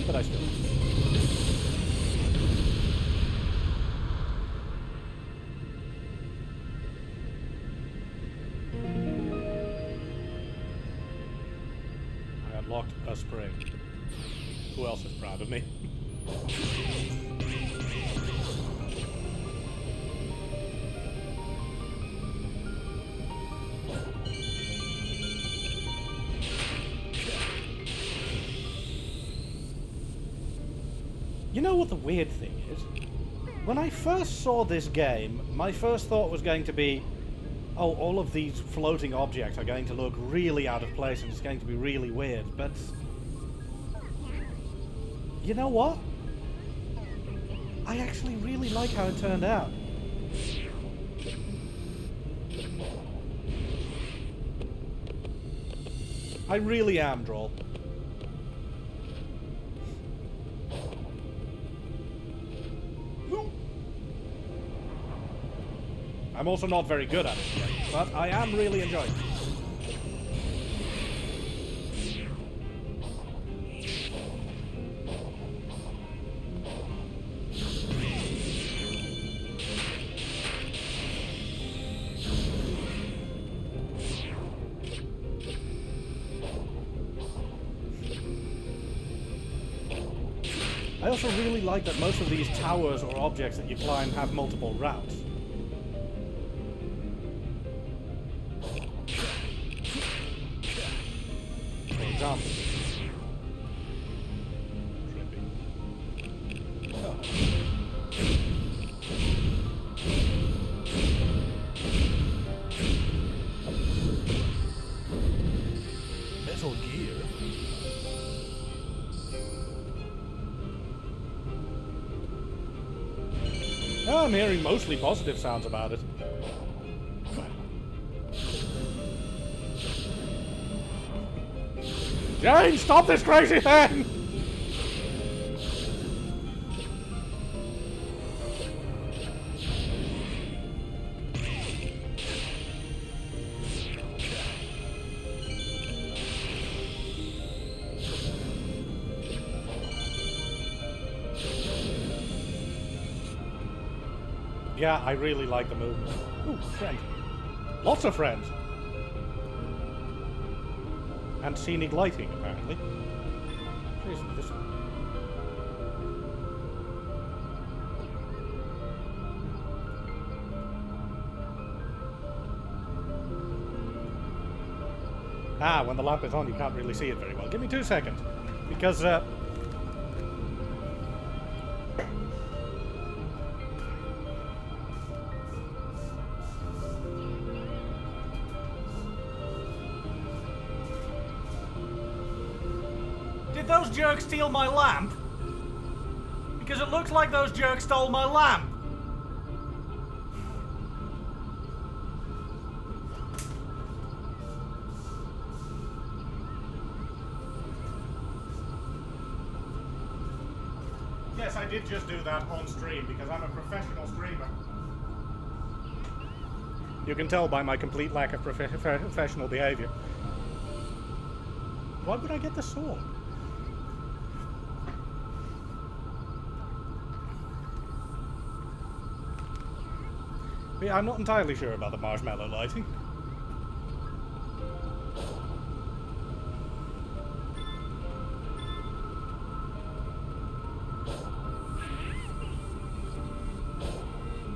But I still. I unlocked a spring. Who else is proud of me? You know what the weird thing is? When I first saw this game, my first thought was going to be, oh, all of these floating objects are going to look really out of place and it's going to be really weird, but... You know what? I actually really like how it turned out. I really am, Droll. I'm also not very good at it yet, but I am really enjoying it. I also really like that most of these towers or objects that you climb have multiple routes. For example. Metal gear. Oh, I'm hearing mostly positive sounds about it. Jane, stop this crazy thing! Yeah, I really like the movement. Ooh, friend. Lots of friends. And scenic lighting, apparently. Jeez, this... Ah, when the lamp is on, you can't really see it very well. Give me 2 seconds. Because, those jerks steal my lamp? Because it looks like those jerks stole my lamp. Yes, I did just do that on stream because I'm a professional streamer. You can tell by my complete lack of professional behavior. Why would I get the sword? Yeah, I'm not entirely sure about the marshmallow lighting.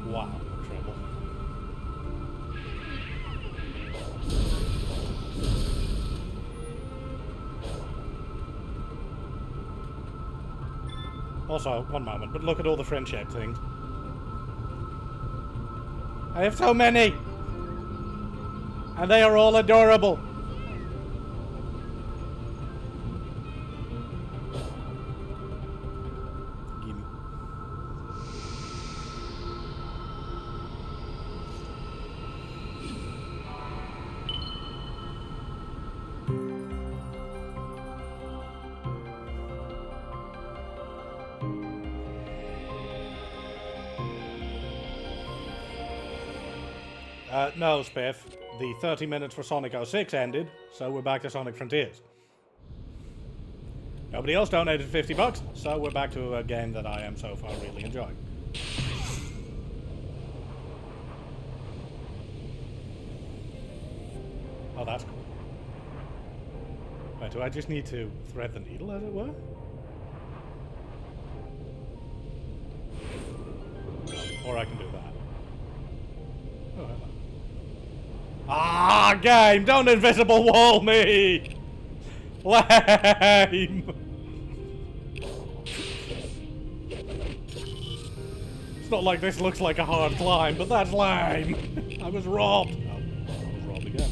Wow, trouble. Also, one moment, but look at all the friendship things. I have so many! And they are all adorable! Gimme. No, Spiff. The 30 minutes for Sonic 06 ended, so we're back to Sonic Frontiers. Nobody else donated $50, so we're back to a game that I am so far really enjoying. Oh, that's cool. Wait, do I just need to thread the needle, as it were? Or I can do that. Oh, hello. Ah, game! Don't invisible wall me! Lame! It's not like this looks like a hard climb, but that's lame! I was robbed! Oh, I was robbed again.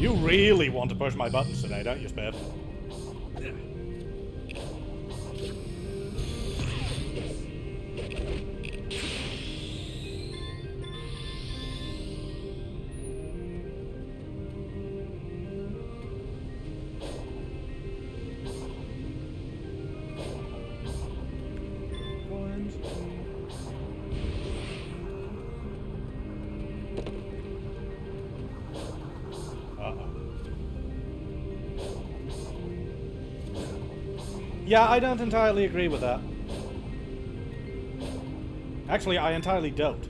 You really want to push my buttons today, don't you, Spiff? Yeah, I don't entirely agree with that. Actually, I entirely don't.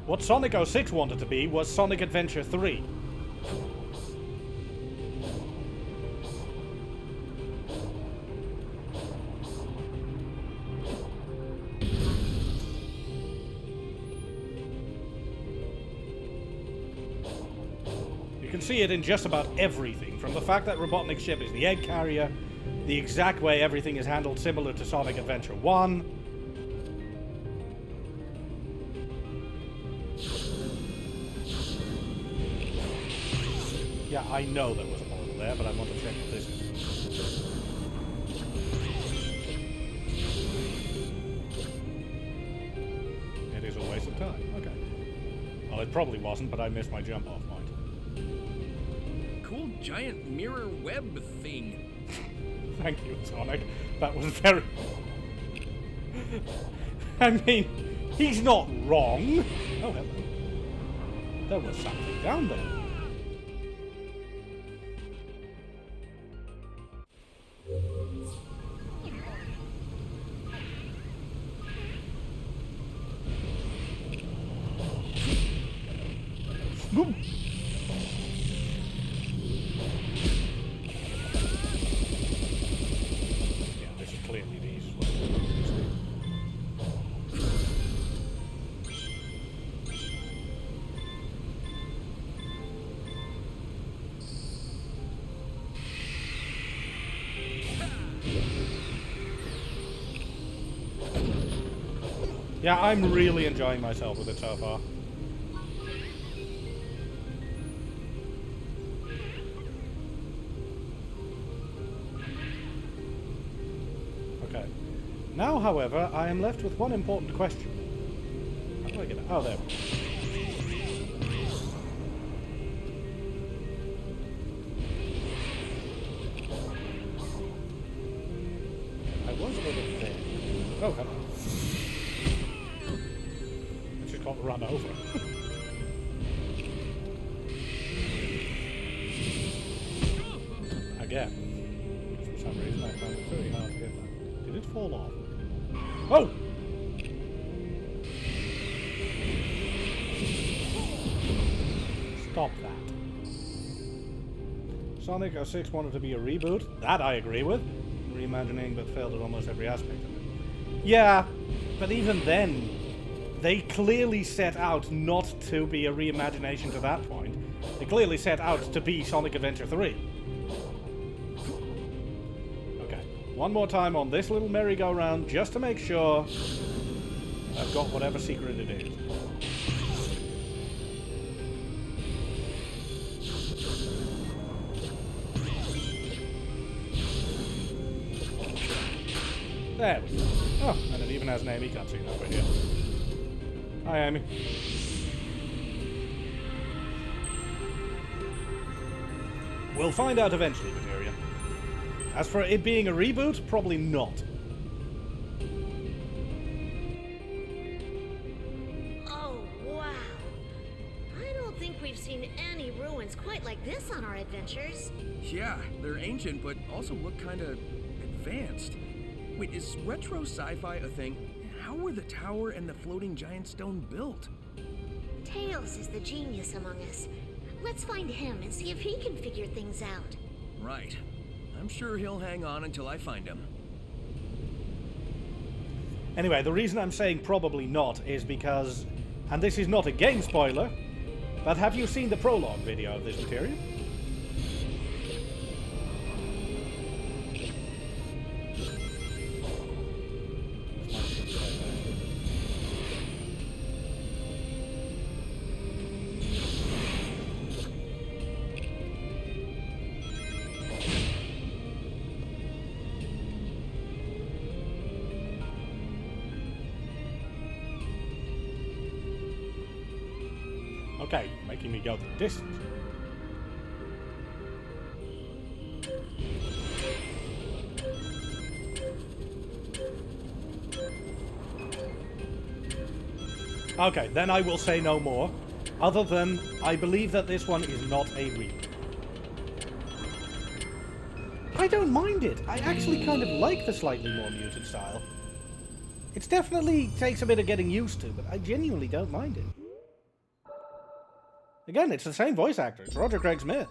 What Sonic 06 wanted to be was Sonic Adventure 3. You can see it in just about everything, from the fact that Robotnik's ship is the egg carrier, the exact way everything is handled similar to Sonic Adventure 1. Yeah, I know there was a portal there, but I want to check what this is. It is a waste of time, okay. Well, it probably wasn't, but I missed my jump-off point. Cool giant mirror web thing. Thank you, Sonic. That was very... I mean, he's not wrong. Oh, hello. There was something down there. Boom. Yeah, this is clearly the easiest way. Yeah, I'm really enjoying myself with it so far. Okay. Now, however, I am left with one important question. How do I get it? Oh, there we go. I was over there. Oh, hello. I just got run over. Again. For some reason I found it very hard to get that. Did it fall off? Oh! Stop that. Sonic 06 wanted to be a reboot. That I agree with. Reimagining, but failed at almost every aspect of it. Yeah, but even then, they clearly set out not to be a reimagination to that point. They clearly set out to be Sonic Adventure 3. Okay, one more time on this little merry-go-round, just to make sure I've got whatever secret it is. There we go. Oh, and it even has an Amy cutscene over here. Hi, Amy. We'll find out eventually, Materia. As for it being a reboot, probably not. Oh, wow. I don't think we've seen any ruins quite like this on our adventures. Yeah, they're ancient, but also look kinda advanced. Wait, is retro sci-fi a thing? How were the tower and the floating giant stone built? Tails is the genius among us. Let's find him and see if he can figure things out. Right. I'm sure he'll hang on until I find him. Anyway, the reason I'm saying probably not is because, and this is not a game spoiler, but have you seen the prologue video of this material? Okay, making me go the distance. Okay, then I will say no more, other than I believe that this one is not a reboot. I don't mind it. I actually kind of like the slightly more muted style. It definitely takes a bit of getting used to, but I genuinely don't mind it. Again, it's the same voice actor. It's Roger Craig Smith.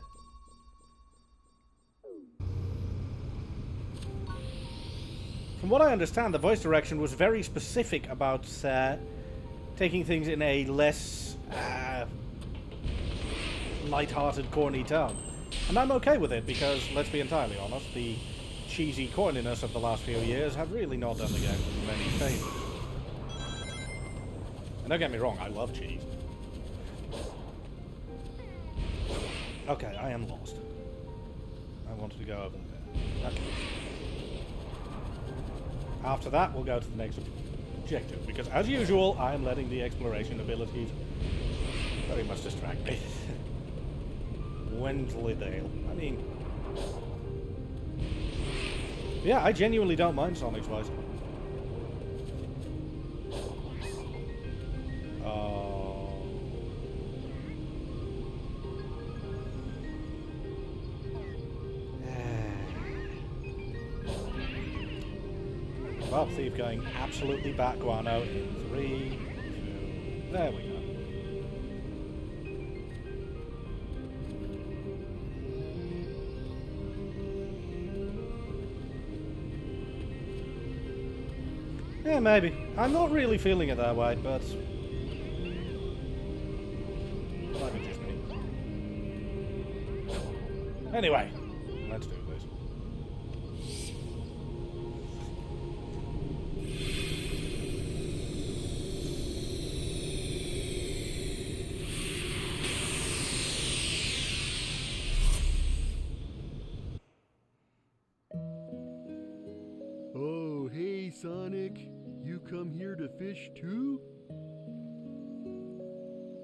From what I understand, the voice direction was very specific about taking things in a less light-hearted, corny tone. And I'm okay with it because, let's be entirely honest, the cheesy corniness of the last few years have really not done the game many favors. And don't get me wrong, I love cheese. Okay, I am lost. I wanted to go over there. Okay. After that, we'll go to the next objective, because as usual, I am letting the exploration abilities very much distract me. Wensleydale. I mean... yeah, I genuinely don't mind Sonic's voice. Well, Thief going absolutely back guano in 3, 2... there we go. Yeah, maybe. I'm not really feeling it that way, but... might be just me. Anyway, let's do this. Oh, hey Sonic, you come here to fish too?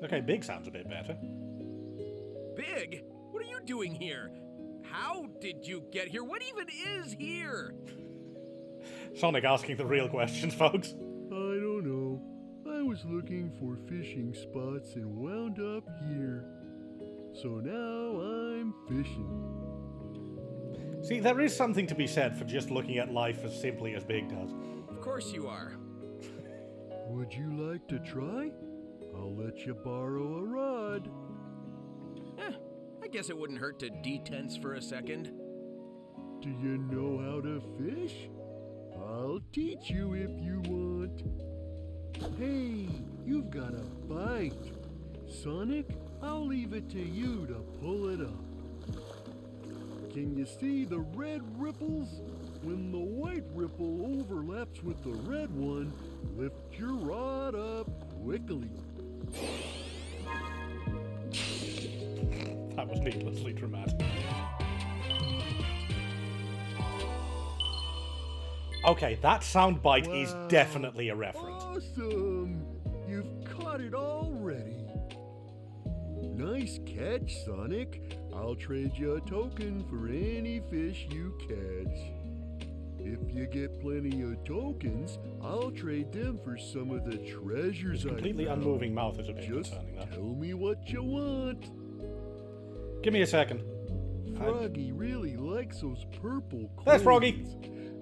Okay, Big sounds a bit better. Big? What are you doing here? How did you get here? What even is here? Sonic asking the real questions, folks. I don't know. I was looking for fishing spots and wound up here. So now I'm fishing. See, there is something to be said for just looking at life as simply as Big does. Of course you are. Would you like to try? I'll let you borrow a rod. I guess it wouldn't hurt to detense for a second. Do you know how to fish? I'll teach you if you want. Hey, you've got a bite. Sonic, I'll leave it to you to pull it up. Can you see the red ripples? When the white ripple overlaps with the red one, lift your rod up quickly. That was needlessly dramatic. Okay, that soundbite is definitely a reference. Awesome! You've caught it already. Nice catch, Sonic. I'll trade you a token for any fish you catch. If you get plenty of tokens, I'll trade them for some of the treasures I found. Completely unmoving mouth is a bit Just concerning, though. tell me what you want. Give me a second. Froggy really likes those purple coins. There's Froggy.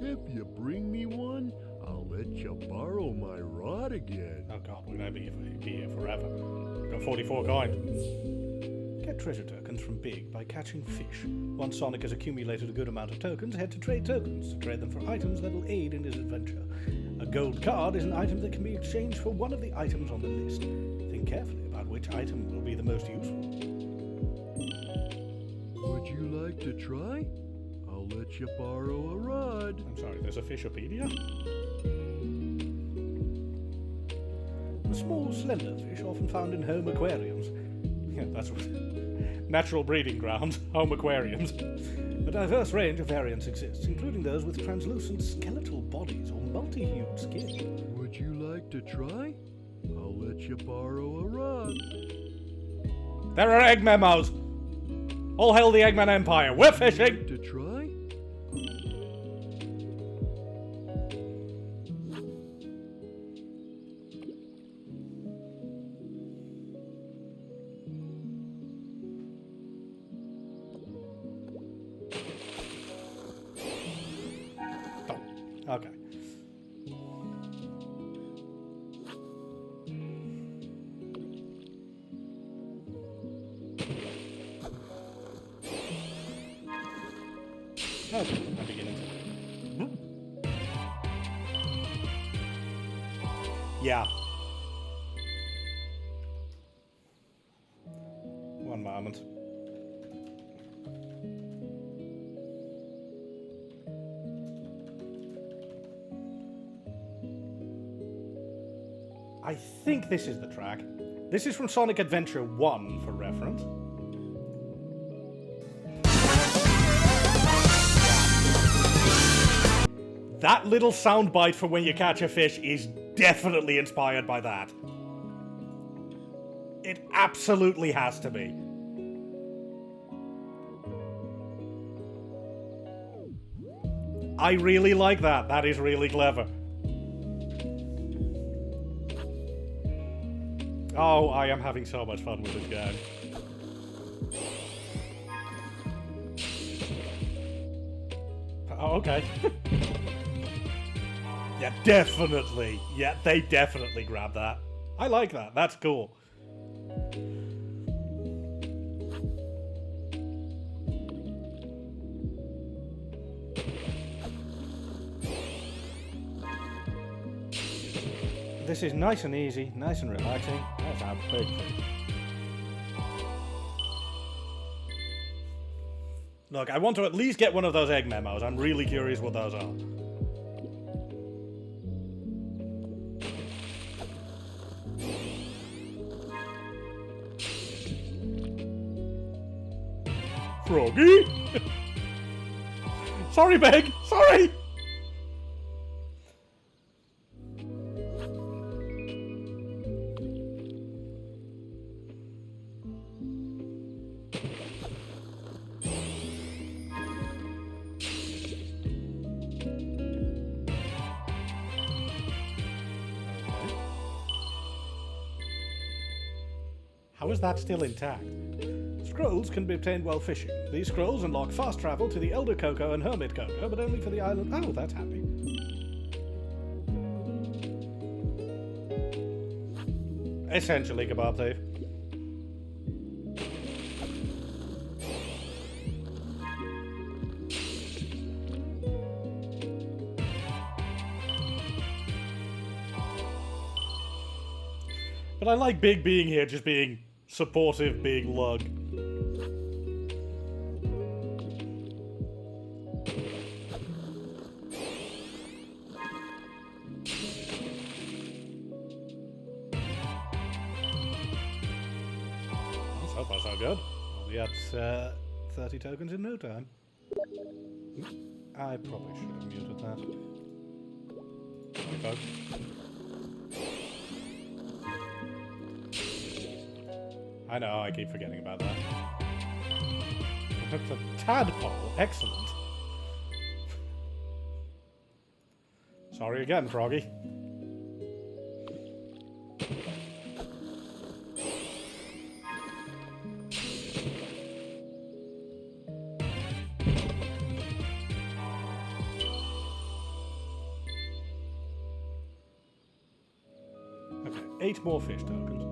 If you bring me one, I'll let you borrow my rod again. Oh god, we're gonna be here forever. We've got 44 coins. Get treasure tokens from Big by catching fish. Once Sonic has accumulated a good amount of tokens, head to trade tokens to trade them for items that will aid in his adventure. A gold card is an item that can be exchanged for one of the items on the list. Think carefully about which item will be the most useful. Would you like to try? I'll let you borrow a rod. I'm sorry, there's a Fishopedia? The small, slender fish often found in home aquariums. Yeah, that's what... Natural breeding grounds, home aquariums. A diverse range of variants exists, including those with translucent skeletal bodies or multi-hued skin. Would you like to try? I'll let you borrow a rod. There are egg memos! All hail the Eggman Empire, we're fishing! To try? Oh, okay. Okay, I'm beginning to... Yeah. One moment. I think this is the track. This is from Sonic Adventure 1, for reference. That little soundbite for when you catch a fish is definitely inspired by that. It absolutely has to be. I really like that. That is really clever. Oh, I am having so much fun with this game. Oh, okay. Yeah, definitely. Yeah, they definitely grabbed that. I like that. That's cool. This is nice and easy, nice and relaxing. That's a big thing. Look, I want to at least get one of those egg memos. I'm really curious what those are. Froggy? Sorry, Meg! Sorry! How is that still intact? Scrolls can be obtained while fishing. These scrolls unlock fast travel to the Elder Cocoa and Hermit Cocoa, but only for the island. Oh, that's happy. Essentially, kebab thief. But I like Big being here, just being supportive big lug. So far so good. We'll be at 30 tokens in no time. I probably should have muted that. Sorry, folks. I know, I keep forgetting about that. The tadpole, excellent. Sorry again, Froggy. Okay, 8 more fish tokens,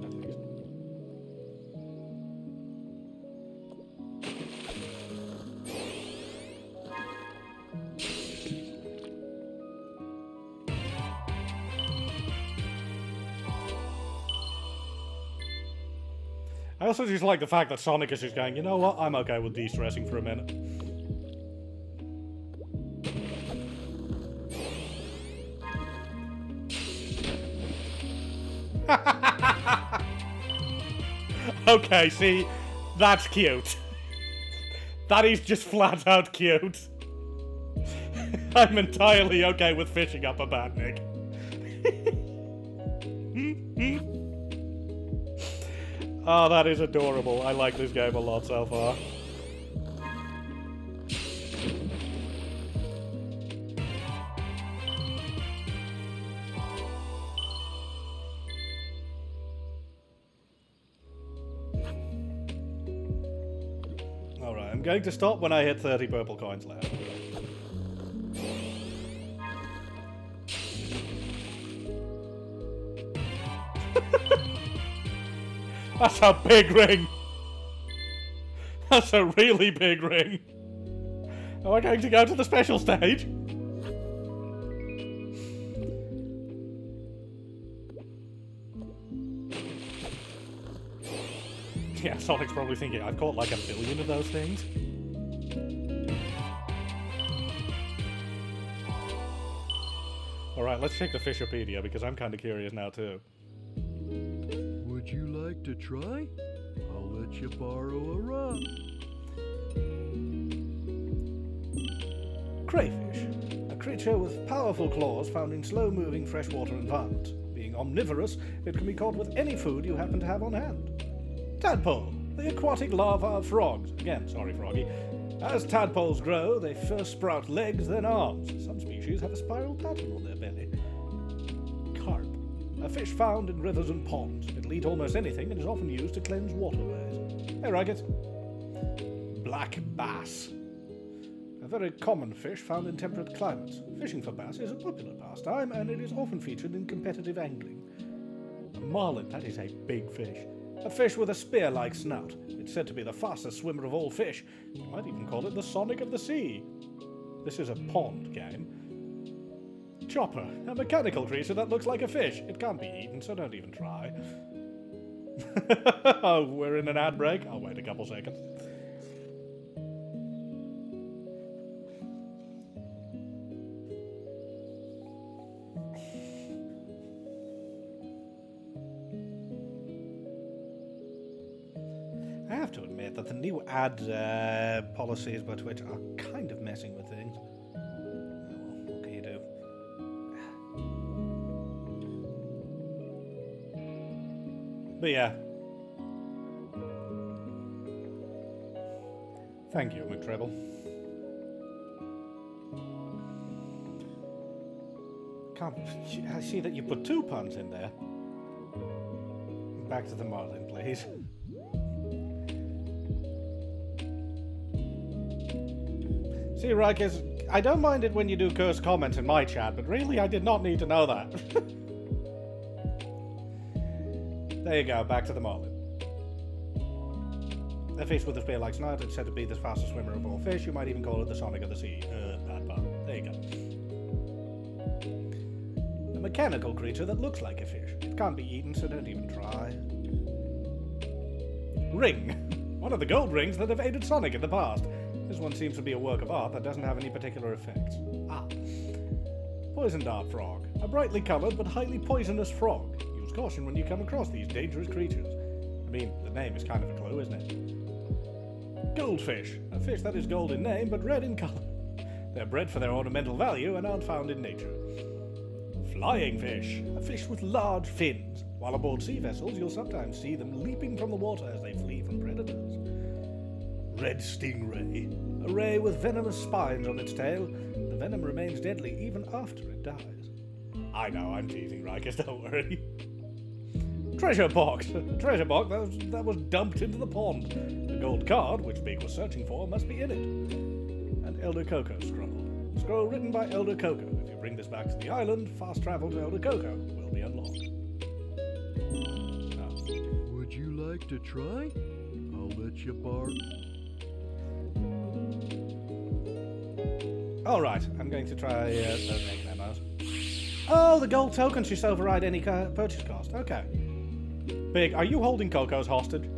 at least. I also just like the fact that Sonic is just going, you know what, I'm okay with de-stressing for a minute. Okay, see, that's cute. That is just flat out cute. I'm entirely okay with fishing up a Batnik. Oh, that is adorable. I like this game a lot so far. Alright, I'm going to stop when I hit 30 purple coins left. That's a big ring! That's a really big ring! Am I going to go to the special stage? Yeah, Sonic's probably thinking, I've caught like 1 billion of those things. Alright, let's check the Fishopedia because I'm kind of curious now too. Would you like to try? I'll let you borrow a rock. Crayfish. A creature with powerful claws found in slow-moving freshwater environments. Being omnivorous, it can be caught with any food you happen to have on hand. Tadpole. The aquatic larva of frogs. Again, sorry, Froggy. As tadpoles grow, they first sprout legs, then arms. Some species have a spiral pattern on their belly. Carp. A fish found in rivers and ponds. It'll eat almost anything and is often used to cleanse waterways. Hey, Raggett. Black bass. A very common fish found in temperate climates. Fishing for bass is a popular pastime, and it is often featured in competitive angling. A marlin, that is a big fish. A fish with a spear-like snout. It's said to be the fastest swimmer of all fish. You might even call it the Sonic of the Sea. This is a pond game. Chopper, a mechanical creature that looks like a fish. It can't be eaten, so don't even try. Oh, we're in an ad break? I'll wait a couple seconds. I have to admit that the new ad policies by Twitch are kind of messing with things. Oh, well, what can you do? But yeah. Thank you, McTreble. I see that you put 2 puns in there. Back to the marlin, please. See, Rikers, I don't mind it when you do cursed comments in my chat, but really, I did not need to know that. There you go, back to the marlin. A fish with a spear like snout, it's said to be the fastest swimmer of all fish. You might even call it the Sonic of the Sea. That part. There you go. A mechanical creature that looks like a fish. It can't be eaten, so don't even try. Ring. One of the gold rings that have aided Sonic in the past. This one seems to be a work of art that doesn't have any particular effects. Poison dart frog. A brightly coloured but highly poisonous frog. Use caution when you come across these dangerous creatures. I mean, the name is kind of a clue, isn't it? Goldfish. A fish that is gold in name but red in colour. They're bred for their ornamental value and aren't found in nature. Flying fish. A fish with large fins. While aboard sea vessels, you'll sometimes see them leaping from the water as they flee from predators. Red stingray. A ray with venomous spines on its tail. The venom remains deadly even after it dies. I know, I'm teasing, Rikers, don't worry. Treasure box. A treasure box that was dumped into the pond. The gold card, which Big was searching for, must be in it. An Elder Coco scroll. Scroll written by Elder Coco. If you bring this back to the island, fast travel to Elder Coco will be unlocked. Would you like to try? I'll let you borrow. Alright, I'm going to try those egg memos. Oh, the gold tokens just override any purchase cost. Okay. Big, are you holding Coco's hostage?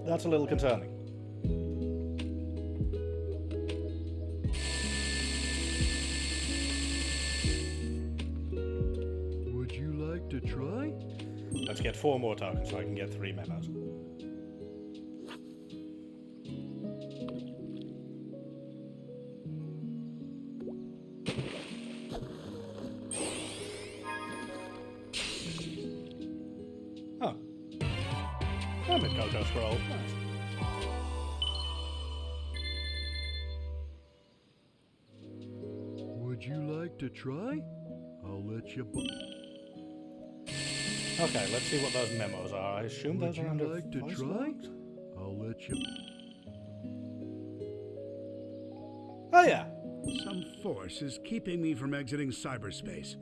That's a little concerning. Would you like to try? Let's get 4 more tokens so I can get 3 memos. Oh. Hermit Coco scroll. Nice. Would you like to try? I'll let you Okay, let's see what those memos are. I assume Would those are you under like to voice try? logs? I'll let you. Oh yeah. Some force is keeping me from exiting cyberspace.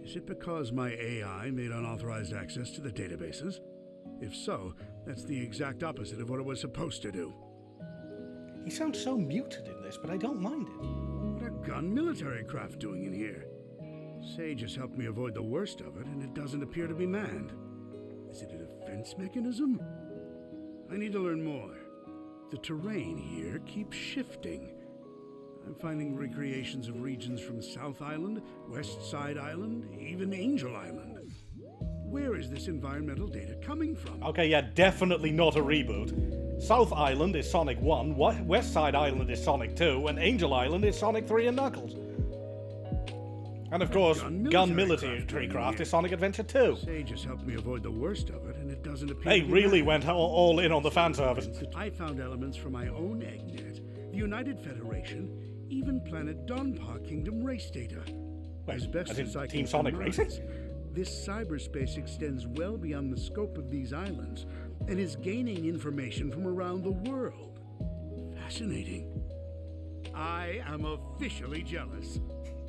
Is it because my AI made unauthorized access to the databases? If so, that's the exact opposite of what it was supposed to do. He sounds so muted in this, but I don't mind it. What are gun military craft doing in here? Sage has helped me avoid the worst of it, and it doesn't appear to be manned. Is it a defense mechanism? I need to learn more. The terrain here keeps shifting. I'm finding recreations of regions from South Island, West Side Island, even Angel Island. Where is this environmental data coming from? Okay, yeah, definitely not a reboot. South Island is Sonic 1, West Side Island is Sonic 2, and Angel Island is Sonic 3 and Knuckles. And of course, Gun Military Craft is Sonic Adventure 2. Sage has helped me avoid the worst of it, and it doesn't appear They to be really manned. went all in on the fan service. I found elements from my own EggNet, the United Federation, even Planet Donpa Kingdom race data. As best as in as I Team can Sonic surmise, Racing? this cyberspace extends well beyond the scope of these islands and is gaining information from around the world. Fascinating. I am officially jealous.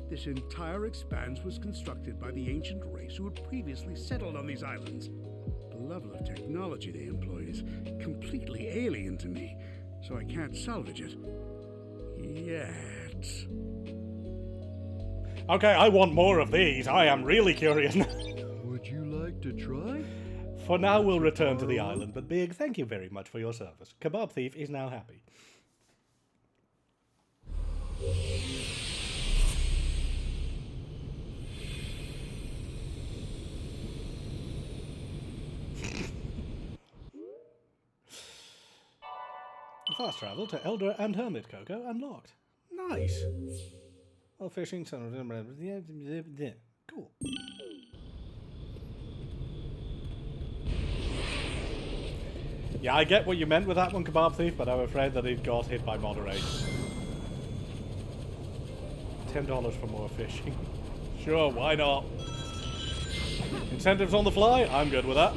This entire expanse was constructed by the ancient race who had previously settled on these islands. The level of technology they employed is completely alien to me, so I can't salvage it. Yet. Okay, I want more of these. I am really curious now. Would you like to try? For now, we'll return to the island, but Big, thank you very much for your service. Kebab Thief is now happy. Fast travel to Elder and Hermit Coco unlocked. Nice. While fishing, cool. Yeah, I get what you meant with that one, Kebab Thief, but I'm afraid that it got hit by moderation. $10 for more fishing. Sure, why not? Incentives on the fly? I'm good with that.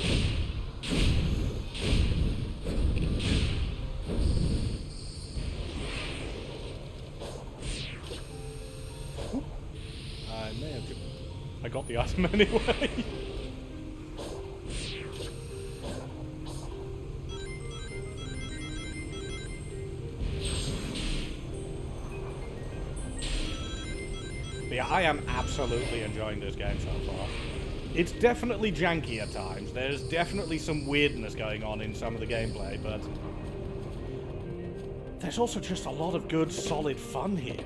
I may have... I got the item anyway. But yeah, I am absolutely enjoying this game so far. It's definitely janky at times. There's definitely some weirdness going on in some of the gameplay, but there's also just a lot of good, solid fun here.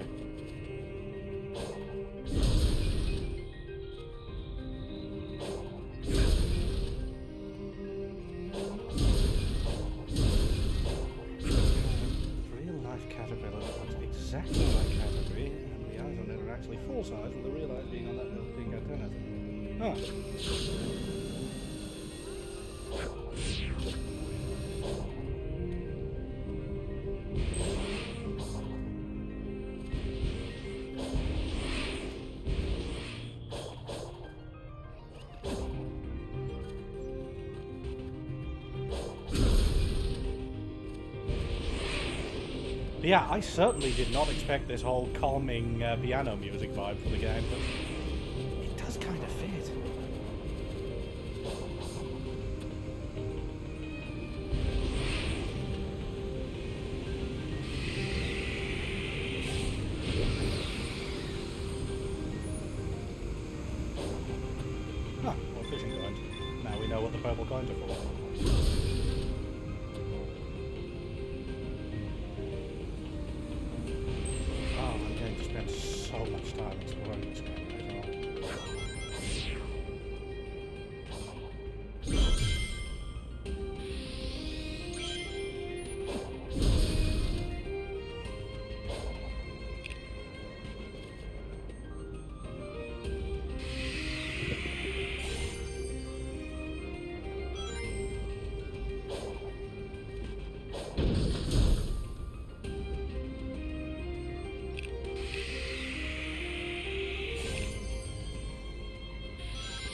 Real-life caterpillar that looks exactly like caterpillar, and the eyes on it are actually full size, with the real eyes being on that little pink antenna thing. Huh. But yeah, I certainly did not expect this whole calming piano music vibe for the game, but it does kind of fit. Ah, more fishing coins. Now we know what the purple coins are for. So much time exploring this game right now.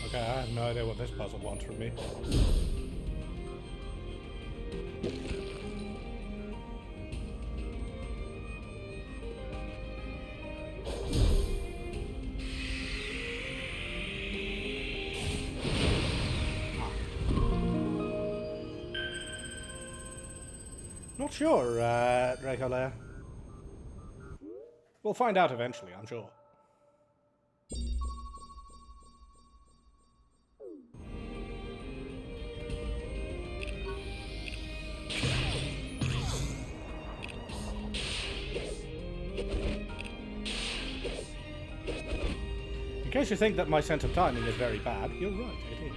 Okay, I have no idea what this puzzle wants from me. Not sure, Dracolea. We'll find out eventually, I'm sure. In case you think that my sense of timing is very bad, you're right, it is.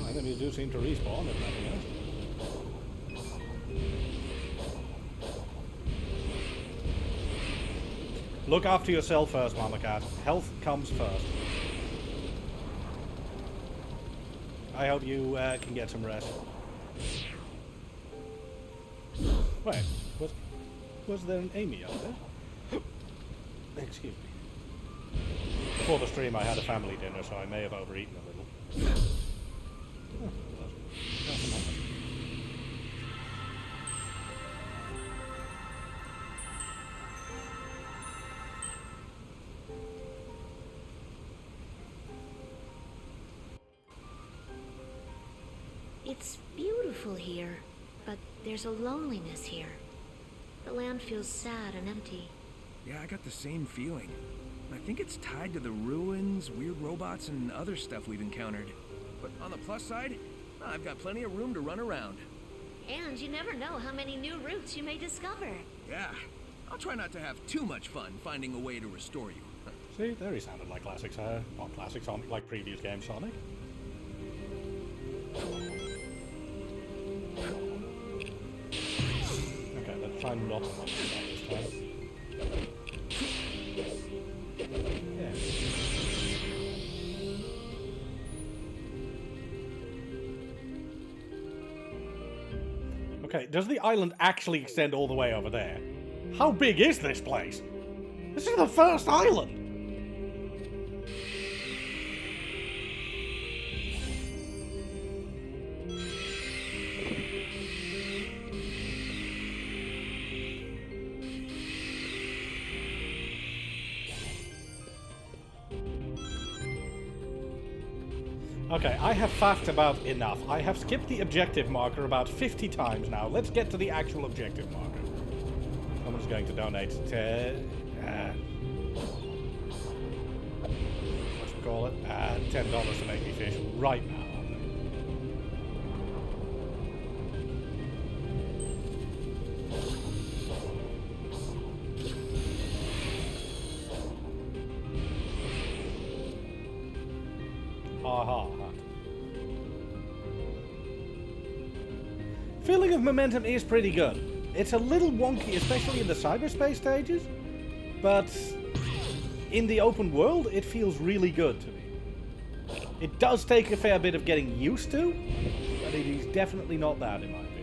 Oh, enemies do seem to respawn, if nothing else. Look after yourself first, Mama Cat. Health comes first. I hope you can get some rest. Wait, was there an Amy out there? Excuse me. Before the stream I had a family dinner, so I may have overeaten a little. Oh, nothing happened. It's beautiful here, but there's a loneliness here. The land feels sad and empty. Yeah, I got the same feeling. I think it's tied to the ruins, weird robots, and other stuff we've encountered. But on the plus side, I've got plenty of room to run around. And you never know how many new routes you may discover. Yeah, I'll try not to have too much fun finding a way to restore you. See, there he sounded like classic Sonic. Not classic Sonic, like previous game Sonic. Okay, let's try not to run this time. Yeah. does the island actually extend all the way over there? How big is this place? This is the first island! Okay, I have faffed about enough. I have skipped the objective marker about 50 times now. Let's get to the actual objective marker. Someone's going to donate $10 to make me fish right now. Feeling of momentum is pretty good. It's a little wonky, especially in the cyberspace stages, but in the open world, it feels really good to me. It does take a fair bit of getting used to, but it is definitely not bad in my opinion.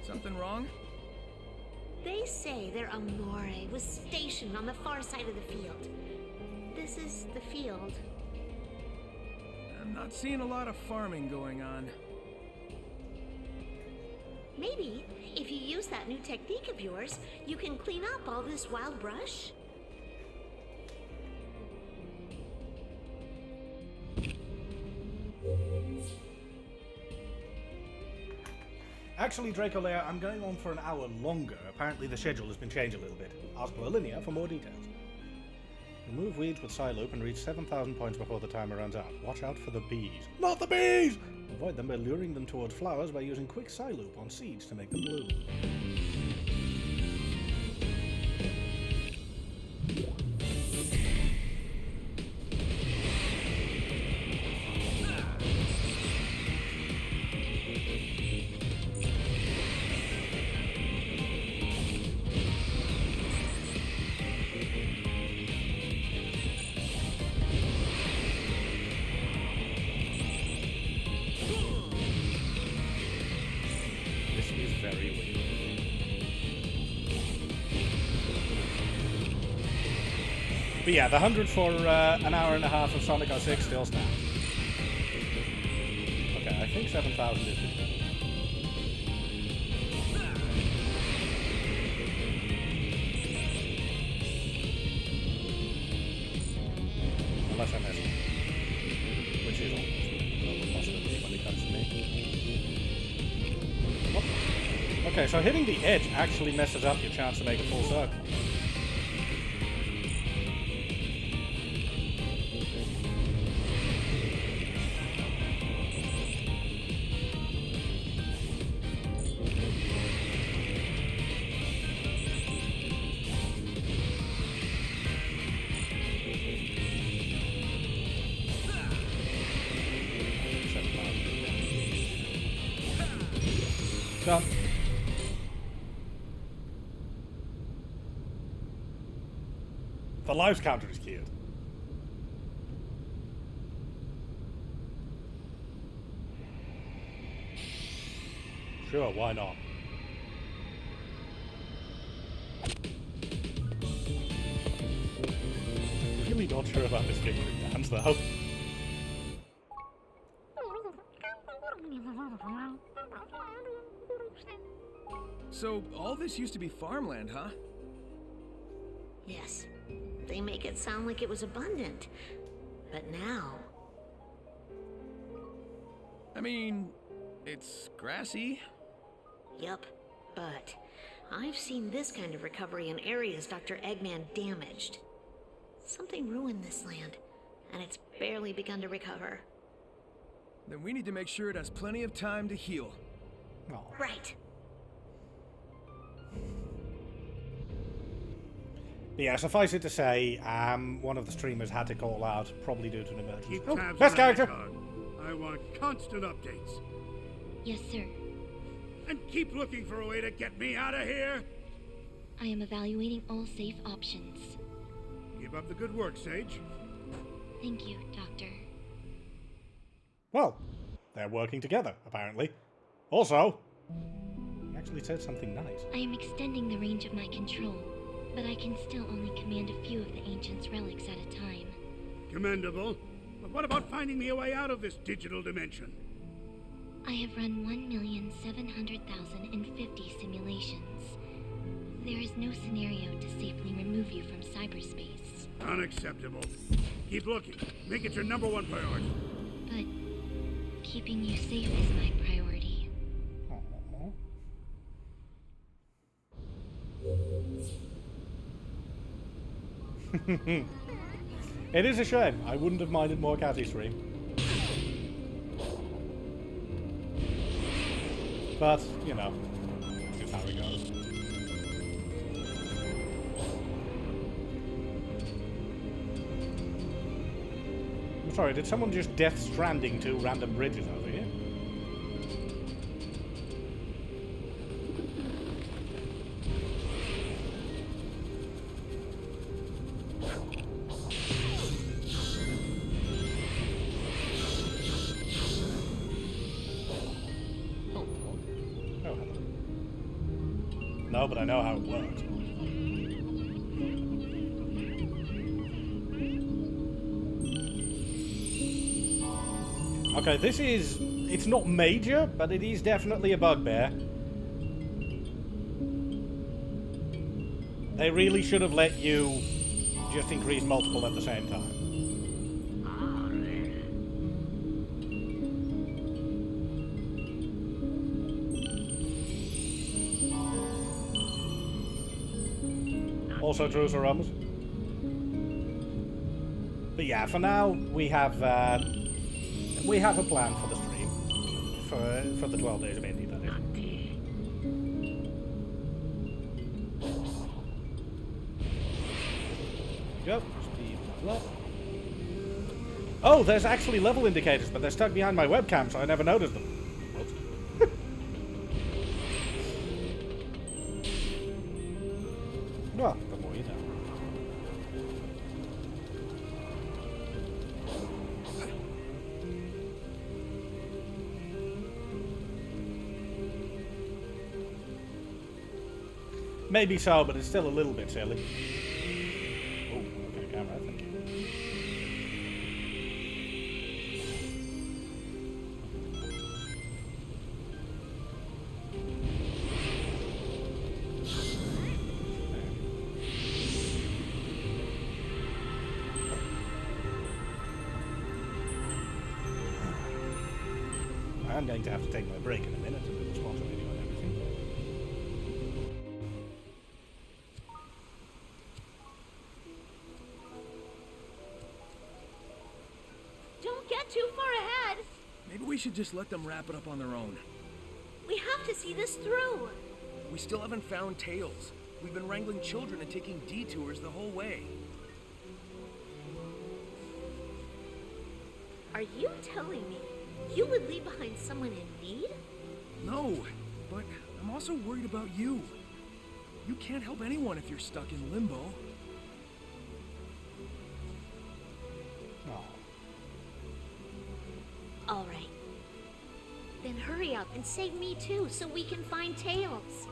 Something wrong? They say their Amore was stationed on the far side of the field. This is the field. I'm not seeing a lot of farming going on. Maybe, if you use that new technique of yours, you can clean up all this wild brush? Actually, Draco Leia, I'm going on for an hour longer. Apparently the schedule has been changed a little bit. Ask Linnea for more details. Remove weeds with Psyloop and reach 7,000 points before the timer runs out. Watch out for the bees. Not the bees! Avoid them by luring them towards flowers by using quick Psyloop on seeds to make them bloom. But yeah, the 100 for an hour and a half of Sonic 06 still stands. Okay, I think 7,000 is good. Unless I missed it. Which is almost a possibility when it comes to me. What? Okay, so hitting the edge actually messes up your chance to make a full circle. Done. The lives counter is cute. Sure, why not? Really not sure about this victory dance, though. So, all this used to be farmland, huh? Yes. They make it sound like it was abundant. But now... I mean, it's grassy. Yup. But I've seen this kind of recovery in areas Dr. Eggman damaged. Something ruined this land, and it's barely begun to recover. Then we need to make sure it has plenty of time to heal. Oh. Right. But yeah, suffice it to say, one of the streamers had to call out, probably due to an emergency. Keep Oh, tabs best on the character! card. I want constant updates. Yes, sir. And keep looking for a way to get me out of here. I am evaluating all safe options. Keep up the good work, Sage. Thank you, Doctor. Well, they're working together, apparently. Also, he actually said something nice. I am extending the range of my control, but I can still only command a few of the Ancient's relics at a time. Commendable. But what about finding me a way out of this digital dimension? I have run 1,700,050 simulations. There is no scenario to safely remove you from cyberspace. Unacceptable. Keep looking. Make it your #1 priority. But keeping you safe is my priority. Aww. It is a shame. I wouldn't have minded more Catty stream. But, you know, that's just how it goes. I'm sorry, did someone just Death Stranding 2 random bridges over here? No, but I know how it works. Okay, this is... it's not major, but it is definitely a bugbear. They really should have let you just increase multiple at the same time. Also true for Rums. But yeah, for now we have a plan for the stream for the 12 days of indie. That is. Yep. Speed level up. Oh, there's actually level indicators, but they're stuck behind my webcam, so I never noticed them. Whoops. Well, the more you know. Maybe so, but it's still a little bit silly. Oh, okay, camera, thank you. I'm going to have to take my break in a minute to do the sponsor video and everything. Don't get too far ahead. Maybe we should just let them wrap it up on their own. We have to see this through. We still haven't found Tails. We've been wrangling children and taking detours the whole way. Are you telling me you would leave behind someone in need? No, but I'm also worried about you. You can't help anyone if you're stuck in limbo. All right. Then hurry up and save me too, so we can find Tails.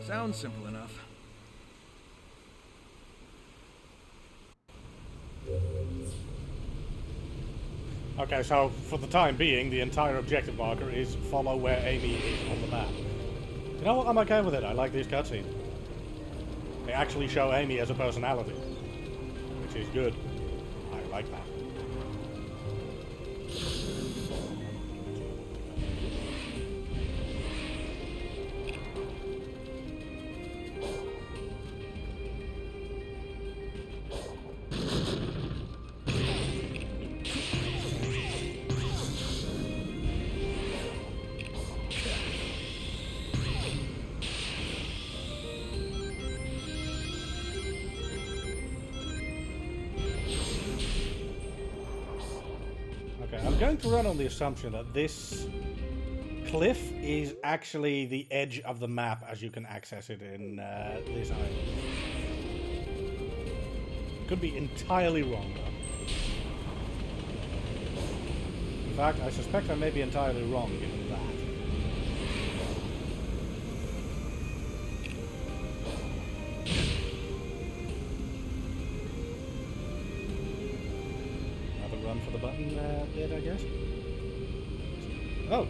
Sounds simple enough. Okay, so for the time being, the entire objective marker is follow where Amy is on the map. You know what? I'm okay with it. I like these cutscenes. They actually show Amy as a personality, which is good. I like that. Okay, I'm going to run on the assumption that this cliff is actually the edge of the map as you can access it in this island. Could be entirely wrong though. In fact, I suspect I may be entirely wrong given that. Another run for the button bit, I guess. Oh.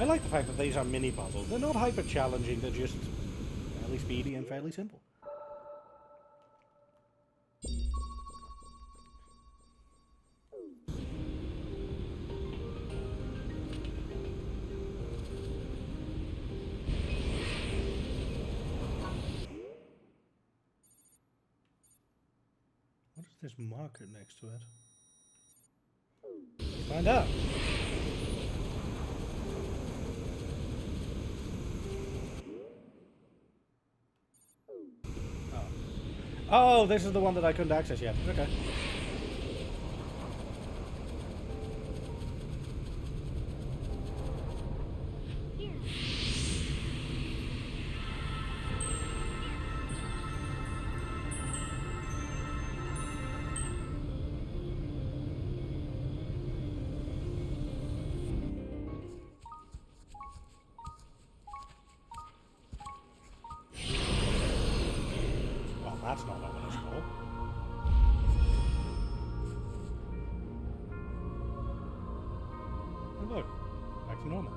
I like the fact that these are mini puzzles. They're not hyper challenging, they're just fairly speedy and fairly simple. What is this marker next to it? Let's find out. Oh, this is the one that I couldn't access yet. Okay. Well, that's not ominous at all. Oh, look. Back to normal.